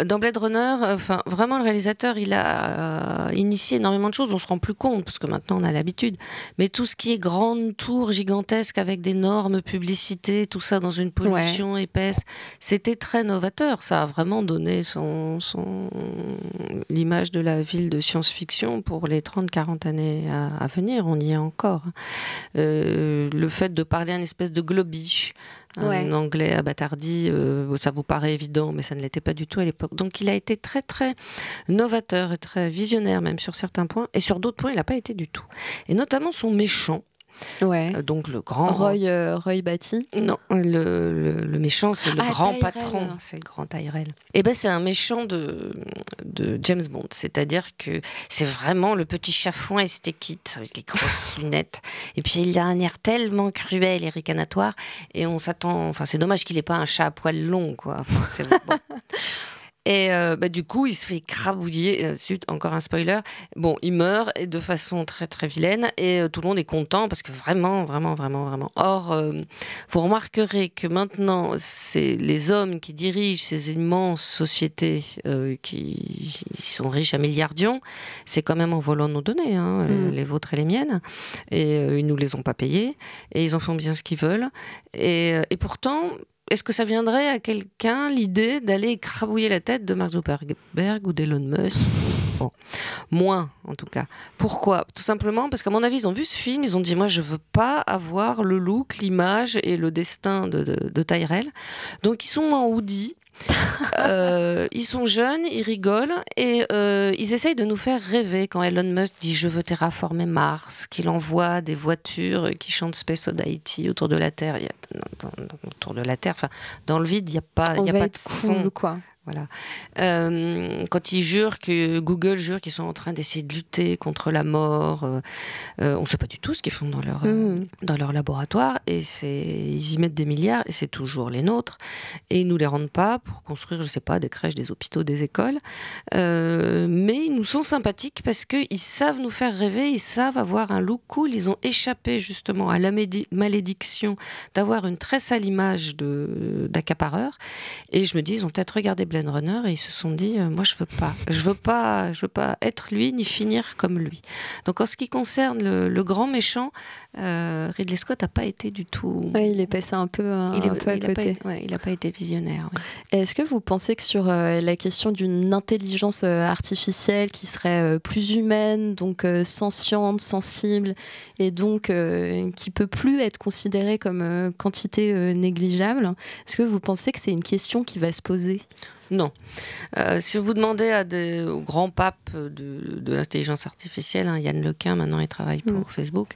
Dans Blade Runner, vraiment le réalisateur, il a initié énormément de choses. On se rend plus compte parce que maintenant on a l'habitude. Mais tout ce qui est grande tour gigantesque avec d'énormes publicités, tout ça dans une pollution épaisse, c'était très novateur. Ça a vraiment donné l'image de la ville de science-fiction pour les 30-40 années à venir. On y est encore. Le fait de parler un espèce de globish, un anglais abattardi, ça vous paraît évident, mais ça ne l'était pas du tout à l'époque. Donc il a été très très novateur et très visionnaire même sur certains points, et sur d'autres points il n'a pas été du tout. Et notamment son méchant. Donc le grand Roy Batty. Non, le méchant c'est le grand Tyrell. patron, c'est le grand Tyrell. Et ben c'est un méchant de James Bond, c'est-à-dire que c'est vraiment le petit chafouin estéquite avec les grosses lunettes. Et puis il a un air tellement cruel et ricanatoire, et on s'attend. Enfin c'est dommage qu'il ait pas un chat à poils longs, quoi. Enfin, c'est bon. Et du coup, il se fait écrabouiller. Encore un spoiler. Bon, il meurt et de façon très très vilaine. Et tout le monde est content parce que vraiment. Or, vous remarquerez que maintenant, c'est les hommes qui dirigent ces immenses sociétés qui sont riches à milliardions. C'est quand même en volant nos données, les vôtres et les miennes. Et ils nous les ont pas payées. Et ils en font bien ce qu'ils veulent. Et pourtant... Est-ce que ça viendrait à quelqu'un l'idée d'aller écrabouiller la tête de Mark Zuckerberg ou d'Elon Musk? Bon, moins en tout cas. Pourquoi? Tout simplement parce qu'à mon avis, ils ont vu ce film, ils ont dit moi je veux pas avoir le look, l'image et le destin de Tyrell. Donc ils sont en hoodie. Ils sont jeunes, ils rigolent et ils essayent de nous faire rêver quand Elon Musk dit je veux terraformer Mars, qu'il envoie des voitures qui chantent Space Oddity autour de la Terre. Autour de la Terre, enfin dans le vide, il n'y a pas de son. Cool, quoi. Voilà. Quand ils jurent Google jure qu'ils sont en train d'essayer de lutter contre la mort, on ne sait pas du tout ce qu'ils font dans leur laboratoire, et ils y mettent des milliards et c'est toujours les nôtres, et ils nous les rendent pas pour construire, je sais pas, des crèches, des hôpitaux, des écoles, mais ils nous sont sympathiques parce qu'ils savent nous faire rêver, ils savent avoir un look cool, ils ont échappé justement à la malédiction d'avoir une très sale image d'accapareur, et je me dis ils ont peut-être regardé Blade Runner et ils se sont dit moi je veux pas être lui ni finir comme lui. Donc en ce qui concerne le grand méchant, Ridley Scott n'a pas été du tout. Il est passé un peu à côté. Il n'a pas été visionnaire. Est-ce que vous pensez que sur la question d'une intelligence artificielle qui serait plus humaine, donc sentiente, sensible, et donc qui peut plus être considérée comme quantité négligeable, est-ce que vous pensez que c'est une question qui va se poser? Non. Si vous demandez au grand pape de l'intelligence artificielle, Yann Lequin, maintenant il travaille pour Facebook,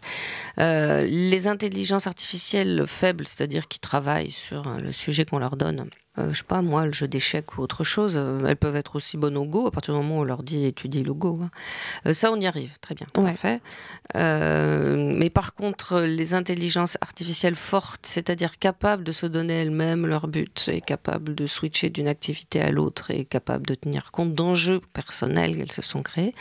les intelligences artificielles faibles, c'est-à-dire qui travaillent sur le sujet qu'on leur donne, je sais pas moi, le jeu d'échecs ou autre chose, elles peuvent être aussi bonnes au Go à partir du moment où on leur dit étudier le Go. Ça, on y arrive, très bien, parfait. Mais par contre, les intelligences artificielles fortes, c'est-à-dire capables de se donner elles-mêmes leur but, et capables de switcher d'une activité à l'autre, et capables de tenir compte d'enjeux personnels qu'elles se sont créés,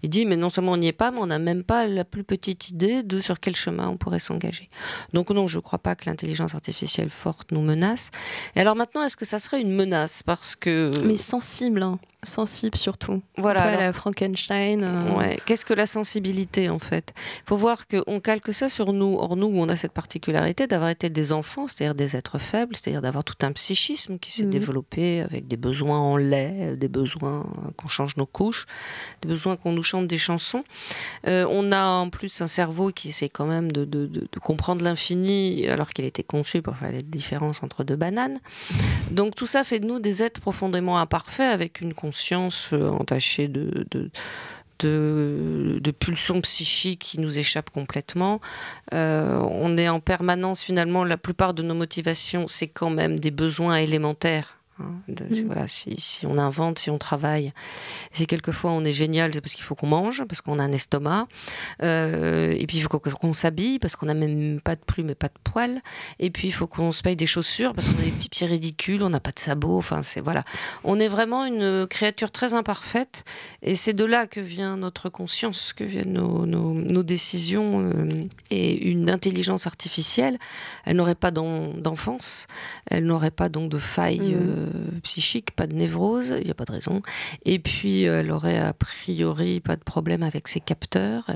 il dit, mais non seulement on n'y est pas, mais on n'a même pas la plus petite idée de sur quel chemin on pourrait s'engager. Donc non, je ne crois pas que l'intelligence artificielle forte nous menace. Et alors maintenant, est-ce que ça serait une menace parce que... Mais sensible, sensible surtout. Voilà. Alors... la Frankenstein. Ouais. Qu'est-ce que la sensibilité en fait? Il faut voir qu'on calque ça sur nous. Or nous, on a cette particularité d'avoir été des enfants, c'est-à-dire des êtres faibles, c'est-à-dire d'avoir tout un psychisme qui s'est développé avec des besoins en lait, des besoins qu'on change nos couches, des besoins qu'on nous chante des chansons. On a en plus un cerveau qui essaie quand même de comprendre l'infini alors qu'il a été conçu pour faire la différence entre deux bananes. Donc tout ça fait de nous des êtres profondément imparfaits avec une conscience entachée de pulsions psychiques qui nous échappent complètement. On est en permanence, finalement, la plupart de nos motivations, c'est quand même des besoins élémentaires. Voilà, si on invente, si on travaille, si quelquefois on est génial, c'est parce qu'il faut qu'on mange, parce qu'on a un estomac, et puis il faut qu'on s'habille, parce qu'on n'a même pas de plumes et pas de poils, et puis il faut qu'on se paye des chaussures, parce qu'on a des petits pieds ridicules, on n'a pas de sabots, enfin voilà. On est vraiment une créature très imparfaite, et c'est de là que vient notre conscience, que viennent nos décisions, et une intelligence artificielle, elle n'aurait pas d'enfance, elle n'aurait pas donc de faille psychique, pas de névrose, il n'y a pas de raison. Et puis, elle aurait a priori pas de problème avec ses capteurs.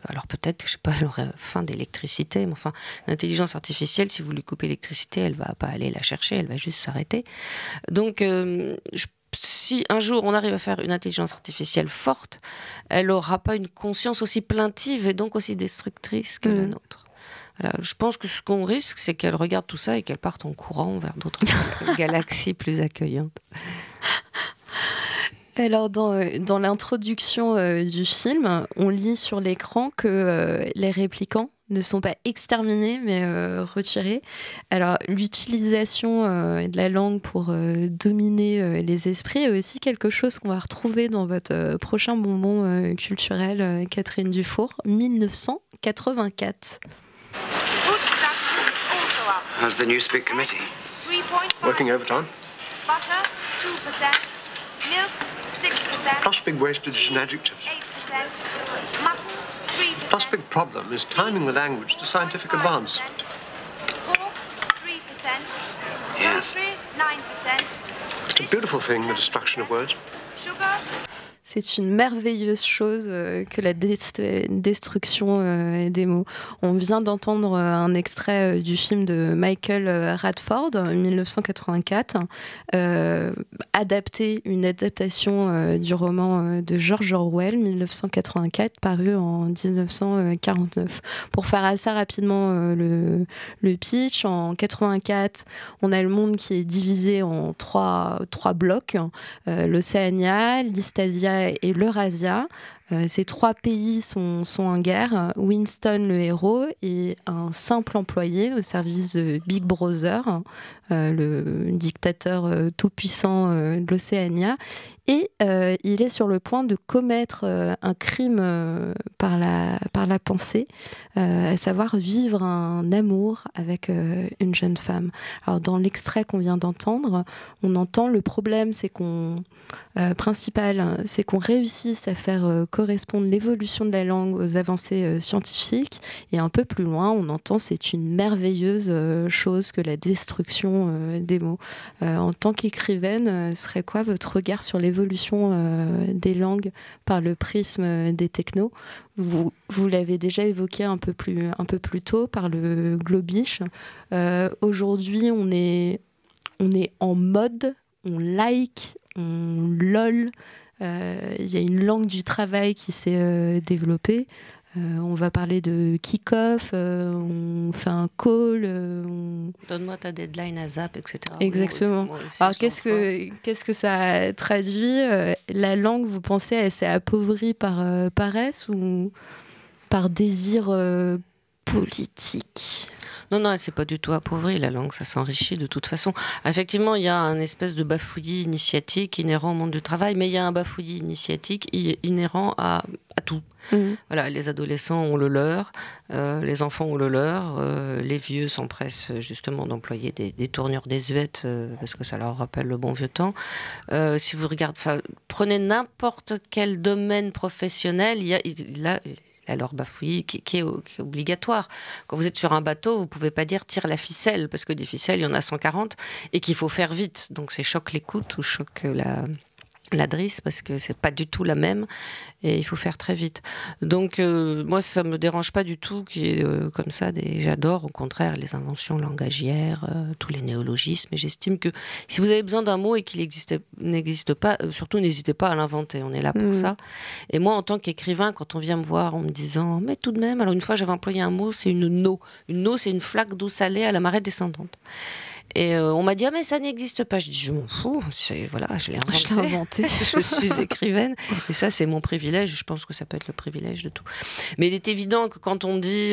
Alors peut-être, je sais pas, elle aurait faim d'électricité, mais enfin, l'intelligence artificielle, si vous lui coupez l'électricité, elle va pas aller la chercher, elle va juste s'arrêter. Donc, si un jour on arrive à faire une intelligence artificielle forte, elle n'aura pas une conscience aussi plaintive et donc aussi destructrice que la nôtre. Voilà, je pense que ce qu'on risque, c'est qu'elle regarde tout ça et qu'elle parte en courant vers d'autres galaxies plus accueillantes. Alors, dans l'introduction du film, on lit sur l'écran que les réplicants ne sont pas exterminés, mais retirés. Alors, l'utilisation de la langue pour dominer les esprits est aussi quelque chose qu'on va retrouver dans votre prochain bonbon culturel, Catherine Dufour, 1984. How's the Newspeak committee? Working overtime? Butter, 2%. Milk, 6%. Plus big wastage and adjectives. 8%. Mutton, 3%. Plus big problem is timing the language to scientific advance. Pork, 3%. Yes. Poultry, 9%. It's a beautiful thing, the destruction of words. Sugar. C'est une merveilleuse chose que la destruction des mots. On vient d'entendre un extrait du film de Michael Radford, 1984, une adaptation du roman de George Orwell, 1984, paru en 1949. Pour faire assez rapidement le pitch, en 84, on a le monde qui est divisé en trois blocs, l'Océania, l'Eastasia et l'Eurasia. Ces trois pays sont en guerre. Winston, le héros, est un simple employé au service de Big Brother, le dictateur tout-puissant de l'Océania. Et il est sur le point de commettre un crime par la pensée, à savoir vivre un amour avec une jeune femme. Alors, dans l'extrait qu'on vient d'entendre, on entend le problème, c'est principal, c'est qu'on réussisse à faire correspondre l'évolution de la langue aux avancées scientifiques. Et un peu plus loin, on entend c'est une merveilleuse chose que la destruction des mots. En tant qu'écrivaine, serait quoi votre regard sur l'évolution des langues par le prisme des technos? Vous l'avez déjà évoqué un peu plus tôt par le globish. Aujourd'hui, on est en mode, on like, on lol. Il y a une langue du travail qui s'est développée. On va parler de kick-off, on fait un call. Donne-moi ta deadline à Zap, etc. Exactement. Alors, qu'est-ce que ça traduit? La langue, vous pensez, elle s'est appauvrie par paresse ou par désir politique? Non, elle s'est pas du tout appauvrie, la langue, ça s'enrichit de toute façon. Effectivement, il y a un espèce de bafouillis initiatique inhérent au monde du travail, mais il y a un bafouillis initiatique inhérent à tout. Voilà, les adolescents ont le leur, les enfants ont le leur, les vieux s'empressent justement d'employer des tournures désuètes parce que ça leur rappelle le bon vieux temps. Si vous regardez, prenez n'importe quel domaine professionnel, il y a leur bafouillis qui est obligatoire. Quand vous êtes sur un bateau, vous ne pouvez pas dire tire la ficelle, parce que des ficelles, il y en a 140 et qu'il faut faire vite. Donc c'est choque l'écoute ou choque la drisse, parce que c'est pas du tout la même et il faut faire très vite. Donc moi ça me dérange pas du tout qu'il y ait comme ça j'adore au contraire les inventions langagières, tous les néologismes, et j'estime que si vous avez besoin d'un mot et qu'il n'existe pas, surtout n'hésitez pas à l'inventer, on est là pour ça. Et moi en tant qu'écrivain, quand on vient me voir en me disant mais tout de même, alors une fois j'avais employé un mot, c'est une eau c'est une flaque d'eau salée à la marée descendante. Et on m'a dit mais ça n'existe pas. Je dis je m'en fous, voilà, je l'ai inventé. Je suis écrivaine et ça c'est mon privilège. Je pense que ça peut être le privilège de tout. Mais il est évident que quand on dit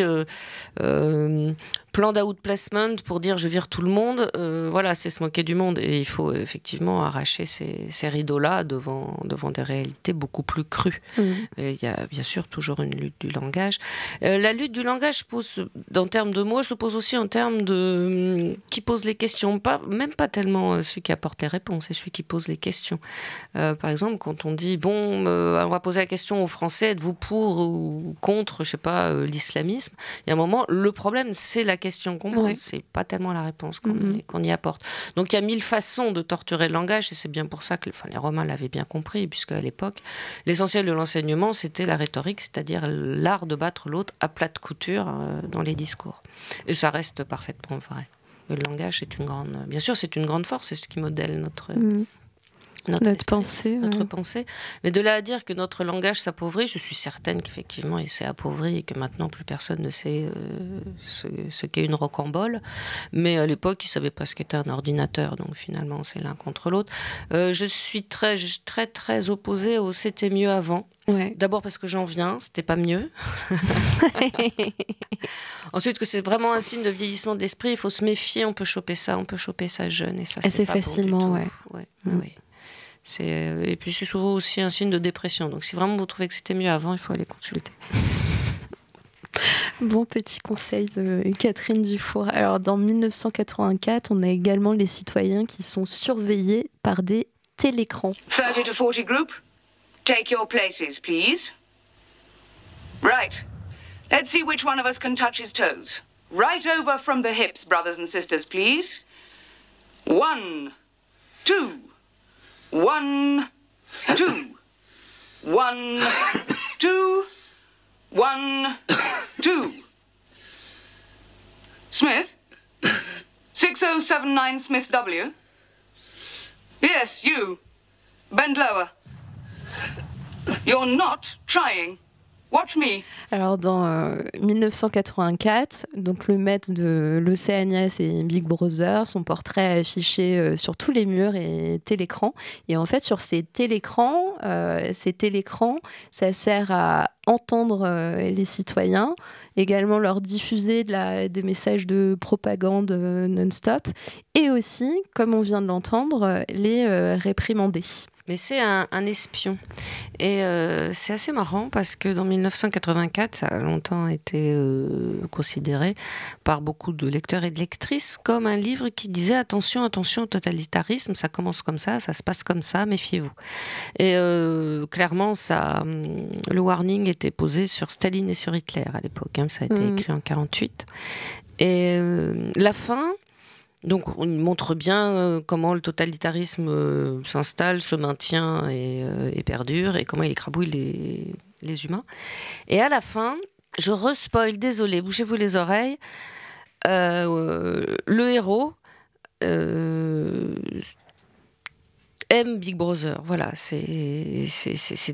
plan d'outplacement pour dire je vire tout le monde, voilà, c'est se moquer du monde et il faut effectivement arracher ces rideaux-là devant des réalités beaucoup plus crues. Il y a bien sûr toujours une lutte du langage. La lutte du langage pose, en termes de mots, se pose aussi en termes de qui pose les questions, même pas tellement celui qui apporte les réponses, c'est celui qui pose les questions. Par exemple, quand on dit on va poser la question aux Français, êtes-vous pour ou contre, je sais pas, l'islamisme, il y a un moment, le problème c'est la question qu'on pose, c'est pas tellement la réponse qu'on y apporte. Donc il y a 1000 façons de torturer le langage et c'est bien pour ça que les Romains l'avaient bien compris, puisque à l'époque, l'essentiel de l'enseignement c'était la rhétorique, c'est-à-dire l'art de battre l'autre à plate couture dans les discours. Et ça reste parfaitement vrai. Le langage, bien sûr, c'est une grande force, c'est ce qui modèle notre pensée. Notre pensée. Mais de là à dire que notre langage s'appauvrit, je suis certaine qu'effectivement il s'est appauvri et que maintenant plus personne ne sait ce qu'est une rocambole. Mais à l'époque, ils ne savaient pas ce qu'était un ordinateur, donc finalement c'est l'un contre l'autre. Je suis très, très, très opposée au c'était mieux avant. D'abord parce que j'en viens, c'était pas mieux. Ensuite que c'est vraiment un signe de vieillissement d'esprit, il faut se méfier, on peut choper ça jeune et ça c'est pas facilement, bon du tout. Oui. Et puis c'est souvent aussi un signe de dépression. Donc si vraiment vous trouvez que c'était mieux avant, il faut aller consulter. Bon petit conseil de Catherine Dufour. Alors dans 1984, on a également les citoyens qui sont surveillés par des télécrans. 30 to 40 group, take your places, please. Right. Let's see which one of us can touch his toes. Right over from the hips, brothers and sisters, please. 1, 2. 1, 2. 1, 2. 1, 2. Smith? 6079 Smith W. Yes, you. Bend lower. You're not trying. Watch me. Alors dans 1984, donc le maître de l'Océania, c'est Big Brother, son portrait affiché sur tous les murs et télécrans. Et en fait, sur ces télécrans, ça sert à entendre les citoyens, également leur diffuser des messages de propagande non-stop, et aussi, comme on vient de l'entendre, les réprimander. Mais c'est un espion. Et c'est assez marrant parce que dans 1984, ça a longtemps été considéré par beaucoup de lecteurs et de lectrices comme un livre qui disait attention, attention au totalitarisme, ça commence comme ça se passe comme ça, méfiez-vous. Et clairement, le warning était posé sur Staline et sur Hitler à l'époque. Ça a été écrit en 1948. Et la fin... Donc, on montre bien comment le totalitarisme s'installe, se maintient et perdure, et comment il écrabouille les humains. Et à la fin, je respoil, désolé, bouchez-vous les oreilles, le héros aime Big Brother. Voilà, c'est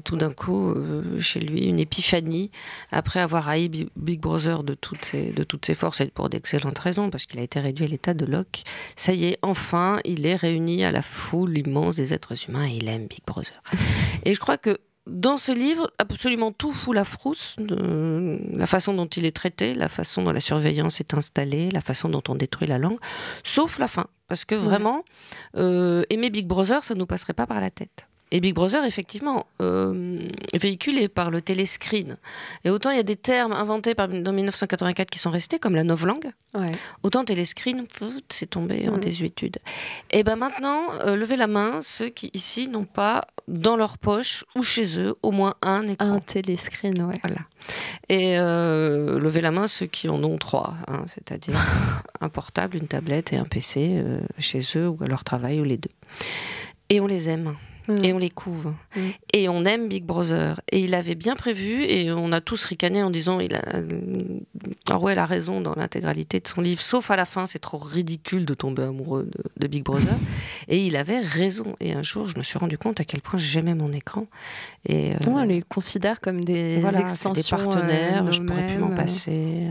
tout d'un coup chez lui une épiphanie après avoir haï Big Brother de toutes ses forces et pour d'excellentes raisons parce qu'il a été réduit à l'état de Locke. Ça y est, enfin, il est réuni à la foule immense des êtres humains et il aime Big Brother. Et je crois que dans ce livre, absolument tout fout la frousse, la façon dont il est traité, la façon dont la surveillance est installée, la façon dont on détruit la langue, sauf la fin. Parce que vraiment, aimer Big Brother, ça ne nous passerait pas par la tête. Et Big Brother, effectivement, véhiculé par le téléscreen. Et autant il y a des termes inventés dans 1984 qui sont restés, comme la novlangue, autant téléscreen, c'est tombé en désuétude. Et bien maintenant, levez la main ceux qui, ici, n'ont pas dans leur poche ou chez eux au moins un écran. Un téléscreen, ouais. Voilà. Et levez la main ceux qui en ont 3, c'est-à-dire un portable, une tablette et un PC chez eux ou à leur travail ou les deux. Et on les aime. et on les couve. Et on aime Big Brother. Et il avait bien prévu, et on a tous ricané en disant Orwell a raison dans l'intégralité de son livre, sauf à la fin, c'est trop ridicule de tomber amoureux de Big Brother. Et il avait raison. Et un jour, je me suis rendu compte à quel point j'aimais mon écran. Et, on les considère comme des extensions, des partenaires, je pourrais plus m'en passer.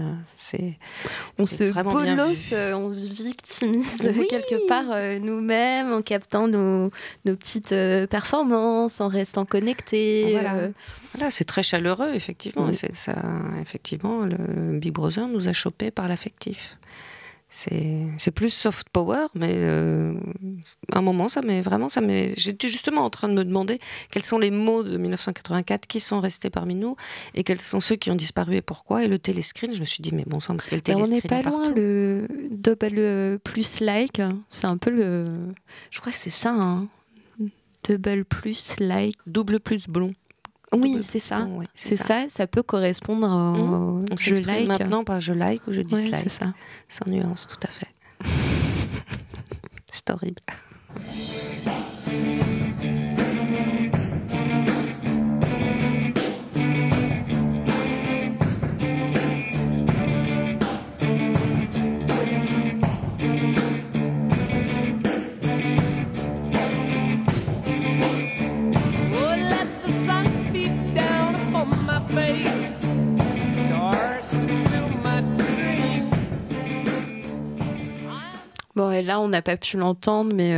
On se bolosse, on se victimise quelque part nous-mêmes, en captant nos petites performances, en restant connectés. Voilà, c'est très chaleureux, effectivement. Et effectivement, le Big Brother nous a chopés par l'affectif. C'est plus soft power, mais à un moment, j'étais justement en train de me demander quels sont les mots de 1984 qui sont restés parmi nous et quels sont ceux qui ont disparu et pourquoi. Et le téléscreen, je me suis dit, mais bon sang, parce que le téléscreen on n'est pas loin, le double plus like, c'est un peu je crois que c'est ça, hein. Double plus like. Double plus blond. Oui, c'est ça. Bon, c'est ça. Ça peut correspondre au je like. Maintenant par je like ou je dislike. C'est ça. Sans nuance, tout à fait. C'est horrible. Bon, et là, on n'a pas pu l'entendre, mais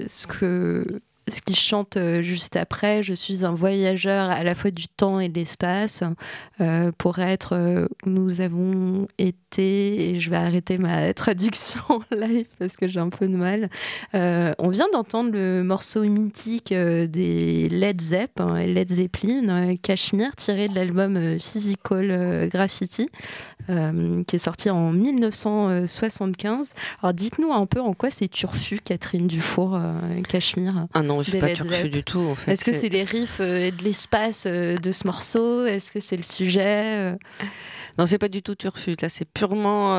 ce qu'il chante juste après, je suis un voyageur à la fois du temps et de l'espace, pour être où nous avons été, et je vais arrêter ma traduction en live parce que j'ai un peu de mal. On vient d'entendre le morceau mythique des Led Zeppelin, Cashmere, tiré de l'album Physical Graffiti, qui est sorti en 1975. Alors dites-nous un peu en quoi c'est turfu, Catherine Dufour, Cashmere. Ah non, c'est pas turfu du tout en fait. Est-ce que c'est les riffs et de l'espace de ce morceau? Est-ce que c'est le sujet? Non, c'est pas du tout turfu. Là, c'est purement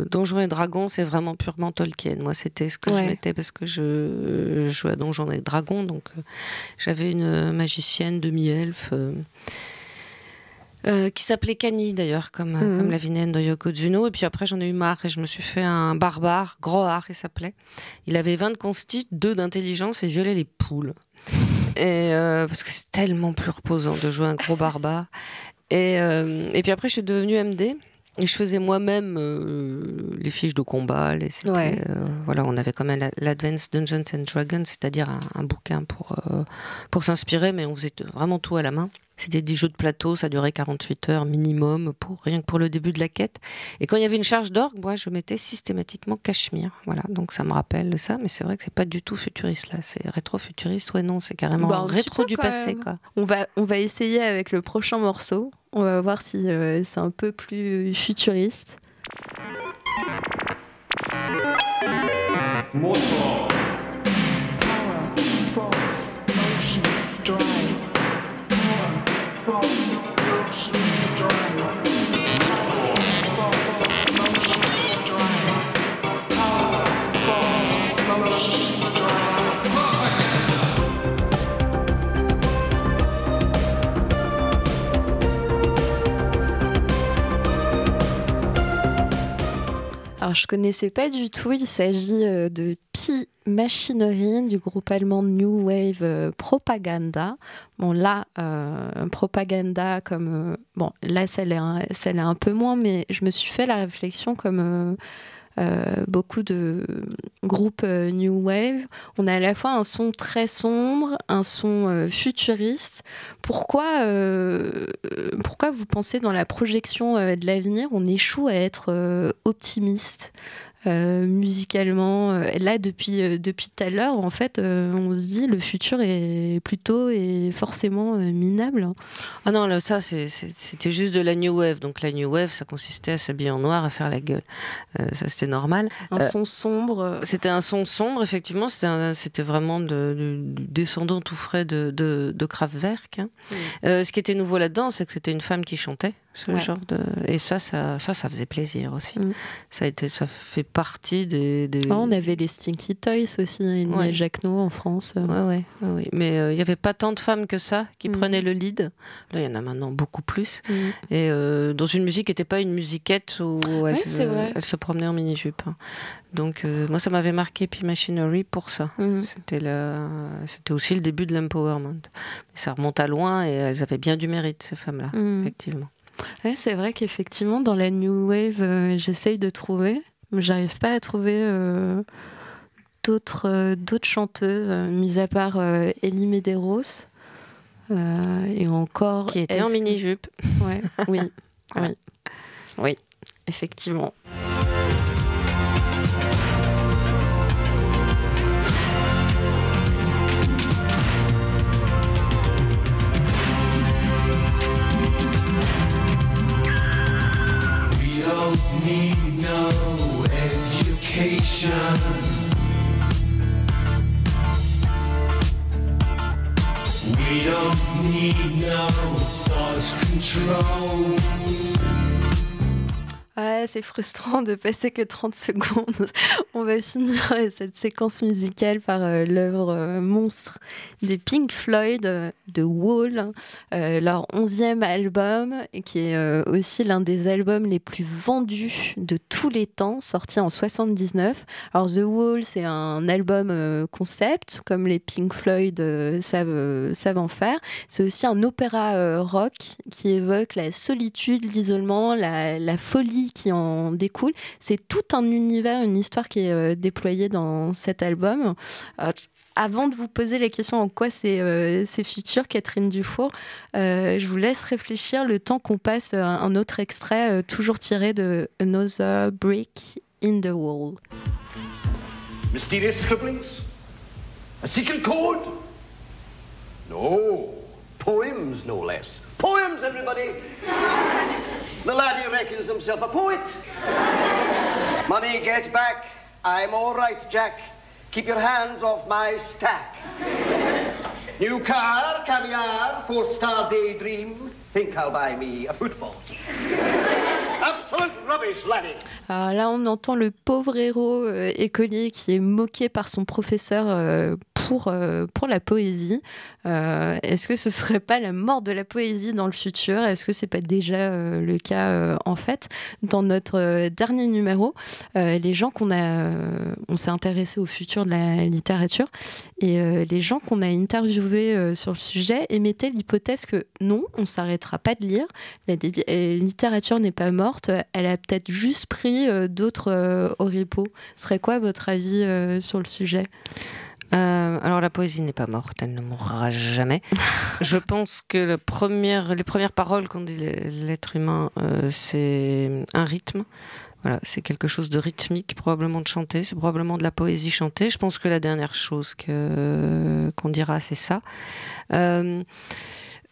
Donjons et Dragons, c'est vraiment purement Tolkien. Moi, c'était ce que je mettais parce que je jouais à Donjons et Dragons, donc j'avais une magicienne demi-elfe qui s'appelait Kani d'ailleurs, comme la vilaine de Yokozuna. Et puis après, j'en ai eu marre et je me suis fait un barbare, Grohar il s'appelait. Il avait 20 de consti, 2 d'intelligence et violait les poules. Et parce que c'est tellement plus reposant de jouer un gros barbare. Et puis après, je suis devenue MD. Et je faisais moi-même les fiches de combat. Voilà, on avait quand même l'Advanced Dungeons and Dragons, c'est-à-dire un bouquin pour s'inspirer, mais on faisait vraiment tout à la main. C'était des jeux de plateau, ça durait 48 heures minimum, rien que pour le début de la quête. Et quand il y avait une charge d'orgue, moi, je mettais systématiquement Cachemire. Voilà, donc ça me rappelle ça, mais c'est vrai que c'est pas du tout futuriste, là. C'est rétro-futuriste, non, c'est carrément rétro du passé, quoi. On va essayer avec le prochain morceau. On va voir si c'est un peu plus futuriste. Motor. Power, force, motion, drive. Power, force, motion, drive. Power, force, motion, drive. Power, force, motion, drive. Alors, je connaissais pas du tout. Il s'agit de Pi Machinery, du groupe allemand New Wave Propaganda. Bon, là, Propaganda, comme... bon, là, ça l'est un peu moins, mais je me suis fait la réflexion comme... beaucoup de groupes New Wave, on a à la fois un son très sombre, un son futuriste. Pourquoi vous pensez dans la projection de l'avenir, on échoue à être optimiste musicalement? Là, depuis tout à l'heure, en fait, on se dit le futur est plutôt et forcément minable. Ah non, là, ça, c'était juste de la New Wave. Donc la New Wave, ça consistait à s'habiller en noir, à faire la gueule. Ça, c'était normal. Un son sombre. C'était un son sombre, effectivement. C'était vraiment du descendant tout frais de Kraftwerk. Hein. Ce qui était nouveau là-dedans, c'est que c'était une femme qui chantait. ce genre de... Et ça faisait plaisir aussi. Ça fait partie des... On avait les Stinky Toys aussi, Amy et Jacquenot en France. Oui. Mais il n'y avait pas tant de femmes que ça qui prenaient le lead. Là, il y en a maintenant beaucoup plus. Et dans une musique qui n'était pas une musiquette où elle se promenait en mini-jupe. Donc moi, ça m'avait marqué P Machinery pour ça. C'était aussi le début de l'empowerment. Ça remonte à loin et elles avaient bien du mérite, ces femmes-là, effectivement. Ouais, c'est vrai qu'effectivement, dans la New Wave, j'essaye de trouver, mais j'arrive pas à trouver d'autres chanteuses, mis à part Ellie Medeiros. Et encore... Qui était en mini-jupe. Ouais, oui, effectivement. We don't need no education. We don't need no thought control. Ouais, c'est frustrant de passer que 30 secondes. On va finir cette séquence musicale par l'œuvre monstre des Pink Floyd, The Wall, leur 11e album, qui est aussi l'un des albums les plus vendus de tous les temps, sorti en 79. Alors The Wall, c'est un album concept, comme les Pink Floyd savent en faire. C'est aussi un opéra rock qui évoque la solitude, l'isolement, la folie qui en découle. C'est tout un univers, une histoire qui est déployée dans cet album. Avant de vous poser la question en quoi c'est futur, Catherine Dufour, je vous laisse réfléchir le temps qu'on passe un autre extrait toujours tiré de Another Brick in the Wall. Mysterious scribblings? A secret code? No. Poems, no less. Poems, everybody! The laddie reckons himself a poet. Money, get back. I'm all right, Jack. Keep your hands off my stack. New car, caviar, 4-star daydream. Think I'll buy me a football team. Absolute rubbish, laddie. Alors là, on entend le pauvre héros écolier qui est moqué par son professeur pour la poésie. Est-ce que ce serait pas la mort de la poésie dans le futur? Est-ce que c'est pas déjà le cas en fait? Dans notre dernier numéro, les gens on s'est intéressé au futur de la littérature et les gens qu'on a interviewés sur le sujet émettaient l'hypothèse que non, on s'arrêtera pas de lire. La littérature n'est pas morte, elle a peut-être juste pris d'autres oripeaux. Ce serait quoi votre avis sur le sujet? Alors la poésie n'est pas morte, elle ne mourra jamais. Je pense que les premières paroles qu'ont dit l'être humain, c'est un rythme. Voilà, c'est quelque chose de rythmique, probablement de chanter, c'est probablement de la poésie chantée. Je pense que la dernière chose qu'on dira, c'est ça.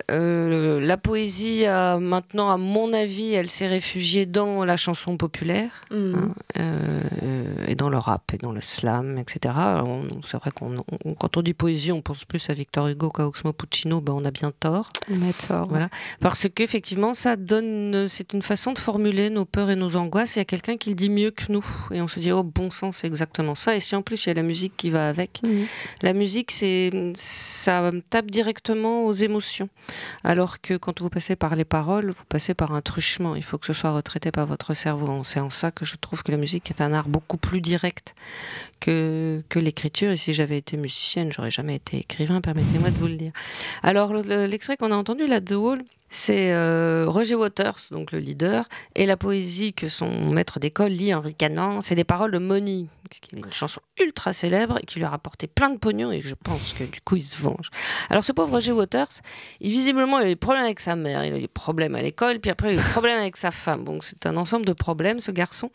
La poésie, maintenant, à mon avis, elle s'est réfugiée dans la chanson populaire, et dans le rap, et dans le slam, etc. C'est vrai quand on dit poésie, on pense plus à Victor Hugo qu'à Oxmo Puccino, on a bien tort. On a tort. Voilà. Parce qu'effectivement, c'est une façon de formuler nos peurs et nos angoisses. Il y a quelqu'un qui le dit mieux que nous. Et on se dit, oh, bon sang, c'est exactement ça. Et si en plus, il y a la musique qui va avec. La musique, ça tape directement aux émotions. Alors que quand vous passez par les paroles, vous passez par un truchement. Il faut que ce soit retraité par votre cerveau. C'est en ça que je trouve que la musique est un art beaucoup plus direct que l'écriture. Et si j'avais été musicienne, j'aurais jamais été écrivain, permettez-moi de vous le dire. Alors, l'extrait qu'on a entendu, là, The Wall, c'est Roger Waters, donc le leader, et la poésie que son maître d'école lit en ricanant. C'est des paroles de Money, qui est une chanson ultra célèbre et qui lui a rapporté plein de pognon, et je pense que du coup il se venge. Alors ce pauvre Roger Waters, visiblement il a eu des problèmes avec sa mère, il a eu des problèmes à l'école, puis après il a eu des problèmes avec sa femme. Donc c'est un ensemble de problèmes, ce garçon.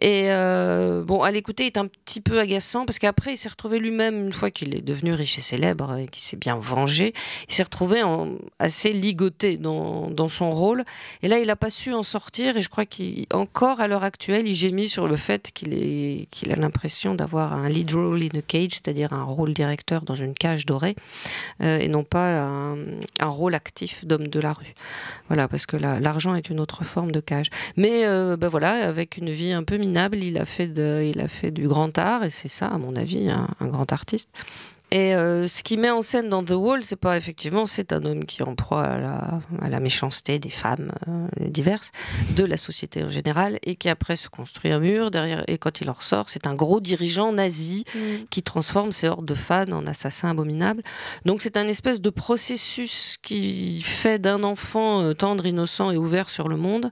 Et à l'écouter, il est un petit peu agaçant, parce qu'après il s'est retrouvé lui-même, une fois qu'il est devenu riche et célèbre et qu'il s'est bien vengé, il s'est retrouvé assez ligoté. dans son rôle. Et là, il n'a pas su en sortir. Et je crois qu'encore à l'heure actuelle, il gémit sur le fait qu'il a l'impression d'avoir un lead role in a cage, c'est-à-dire un rôle directeur dans une cage dorée, et non pas un rôle actif d'homme de la rue. Voilà, parce que l'argent est une autre forme de cage. Mais voilà, avec une vie un peu minable, il a fait du grand art, et c'est ça, à mon avis, un grand artiste. Et ce qu'il met en scène dans The Wall, c'est un homme qui est en proie à la méchanceté des femmes diverses, de la société en général, et qui après se construit un mur derrière. Et quand il en ressort, c'est un gros dirigeant nazi qui transforme ses hordes de fans en assassins abominables. Donc c'est un espèce de processus qui fait d'un enfant tendre, innocent et ouvert sur le monde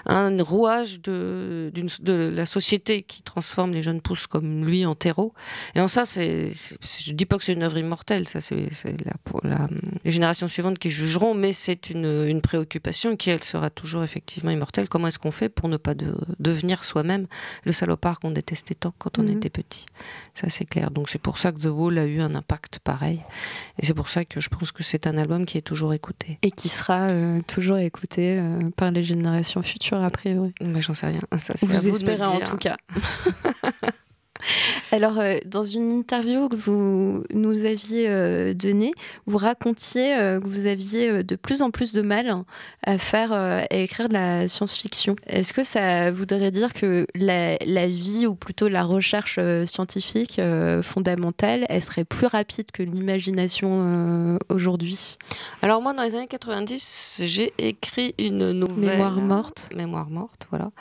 un rouage de la société qui transforme les jeunes pousses comme lui en terreau. Et en ça, je dis pas que c'est une œuvre immortelle, ça c'est les générations suivantes qui jugeront, mais c'est une préoccupation qui, elle, sera toujours effectivement immortelle. Comment est-ce qu'on fait pour ne pas devenir soi-même le salopard qu'on détestait tant quand on était petit? Ça c'est clair. Donc c'est pour ça que The Wall a eu un impact pareil, et c'est pour ça que je pense que c'est un album qui est toujours écouté. Et qui sera toujours écouté par les générations futures, a priori. Mais j'en sais rien. Ça, vous espérez en tout cas. Alors, dans une interview que vous nous aviez donnée, vous racontiez que vous aviez de plus en plus de mal à écrire de la science-fiction. Est-ce que ça voudrait dire que la vie, ou plutôt la recherche scientifique fondamentale, elle serait plus rapide que l'imagination aujourd'hui? Alors moi, dans les années 90, j'ai écrit une nouvelle... Mémoire morte, voilà.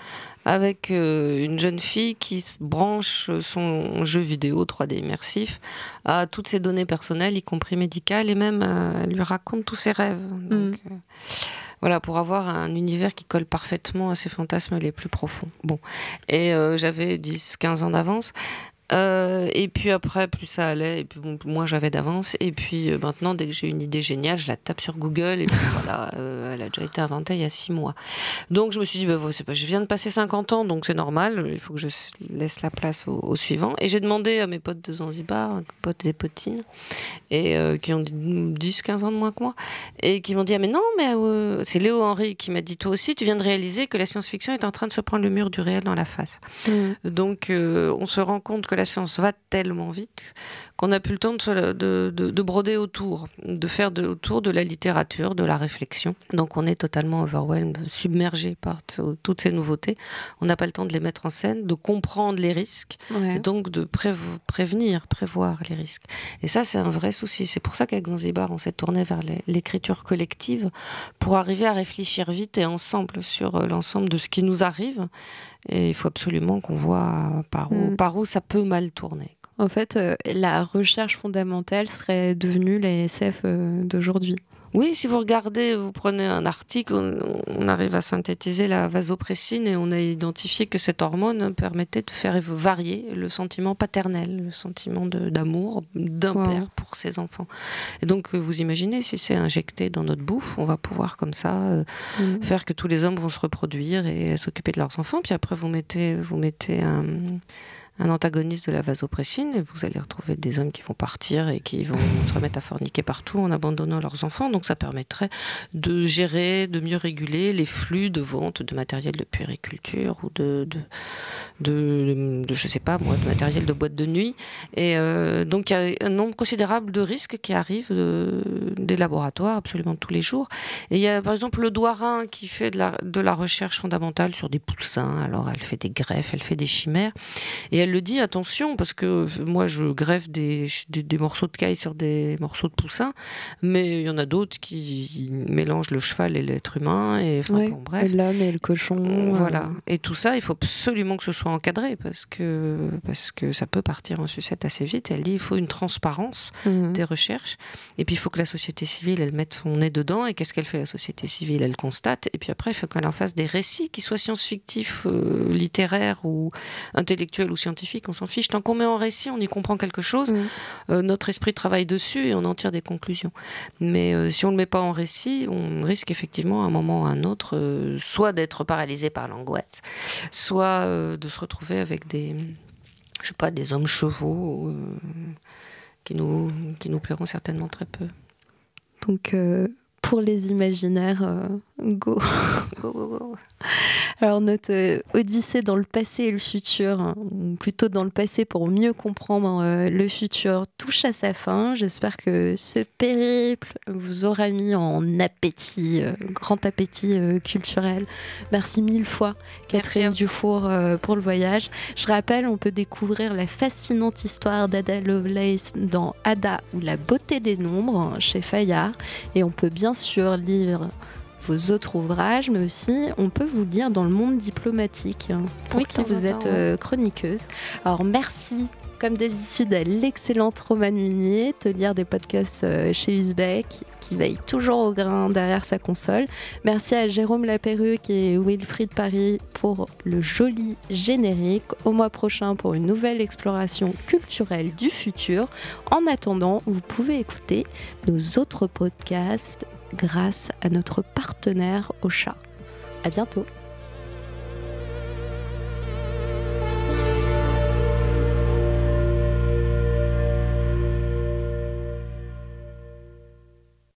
Avec une jeune fille qui branche son jeu vidéo 3D immersif à toutes ses données personnelles, y compris médicales, et même elle lui raconte tous ses rêves. Donc, voilà, pour avoir un univers qui colle parfaitement à ses fantasmes les plus profonds. Bon. Et j'avais 10-15 ans d'avance. Et puis après, plus ça allait, et puis bon, moi j'avais d'avance, et puis maintenant, dès que j'ai une idée géniale, je la tape sur Google, et puis voilà, elle a déjà été inventée il y a 6 mois. Donc je me suis dit, je viens de passer 50 ans, donc c'est normal, il faut que je laisse la place au suivant. Et j'ai demandé à mes potes de Zanzibar, potes et potines, et qui ont 10-15 ans de moins que moi, et qui m'ont dit, ah mais non, mais c'est Léo Henry qui m'a dit, toi aussi, tu viens de réaliser que la science-fiction est en train de se prendre le mur du réel dans la face. Donc on se rend compte que la science va tellement vite qu'on n'a plus le temps de broder autour, de faire autour de la littérature, de la réflexion. Donc on est totalement overwhelmed, submergé par toutes ces nouveautés. On n'a pas le temps de les mettre en scène, de comprendre les risques, et donc de prévoir les risques. Et ça, c'est un vrai souci. C'est pour ça qu'avec Zanzibar, on s'est tourné vers l'écriture collective pour arriver à réfléchir vite et ensemble sur l'ensemble de ce qui nous arrive. Et il faut absolument qu'on voit par où ça peut mal tourner. En fait, la recherche fondamentale serait devenue la SF d'aujourd'hui. Oui, si vous regardez, vous prenez un article, on arrive à synthétiser la vasopressine, et on a identifié que cette hormone permettait de faire varier le sentiment paternel, le sentiment d'amour d'un père pour ses enfants. Et donc, vous imaginez, si c'est injecté dans notre bouffe, on va pouvoir comme ça faire que tous les hommes vont se reproduire et s'occuper de leurs enfants. Puis après, vous mettez un antagoniste de la vasopressine, et vous allez retrouver des hommes qui vont partir et qui vont se remettre à forniquer partout en abandonnant leurs enfants. Donc ça permettrait de gérer, de mieux réguler les flux de vente de matériel de puériculture ou de je sais pas moi, de matériel de boîte de nuit. Et donc il y a un nombre considérable de risques qui arrivent des laboratoires absolument tous les jours. Et il y a par exemple le Douarin qui fait de la recherche fondamentale sur des poussins. Alors elle fait des greffes, elle fait des chimères, et elle le dit, attention, parce que moi je greffe des morceaux de caille sur des morceaux de poussin, mais il y en a d'autres qui mélangent le cheval et l'être humain, et bon, bref. L'homme et le cochon. Voilà. Et tout ça, il faut absolument que ce soit encadré, parce que ça peut partir en sucette assez vite. Elle dit, il faut une transparence des recherches, et puis il faut que la société civile, elle mette son nez dedans. Et qu'est-ce qu'elle fait, la société civile? Elle constate, et puis après, il faut qu'elle en fasse des récits qui soient science-fictifs, littéraires ou intellectuels ou scientifiques, on s'en fiche. Tant qu'on met en récit, on y comprend quelque chose. Notre esprit travaille dessus et on en tire des conclusions. Mais si on ne le met pas en récit, on risque effectivement à un moment ou à un autre soit d'être paralysé par l'angoisse, soit de se retrouver avec des hommes chevaux qui nous plairont certainement très peu. Donc pour les imaginaires, go. Go, go, go. Alors notre odyssée dans le passé et le futur, hein, ou plutôt dans le passé pour mieux comprendre le futur, touche à sa fin. J'espère que ce périple vous aura mis en appétit, grand appétit culturel. Merci 1000 fois Catherine Dufour pour le voyage. Je rappelle, on peut découvrir la fascinante histoire d'Ada Lovelace dans Ada ou la beauté des nombres chez Fayard, et on peut bien sûr lire vos autres ouvrages, mais aussi on peut vous lire dans le monde diplomatique, pour qui vous êtes chroniqueuse. Alors merci comme d'habitude à l'excellente Romane Munier, te lire des podcasts chez Uzbek, qui veille toujours au grain derrière sa console. Merci à Jérôme Laperruque et Wilfried Paris pour le joli générique. Au mois prochain pour une nouvelle exploration culturelle du futur. En attendant, vous pouvez écouter nos autres podcasts grâce à notre partenaire Ocha. À bientôt.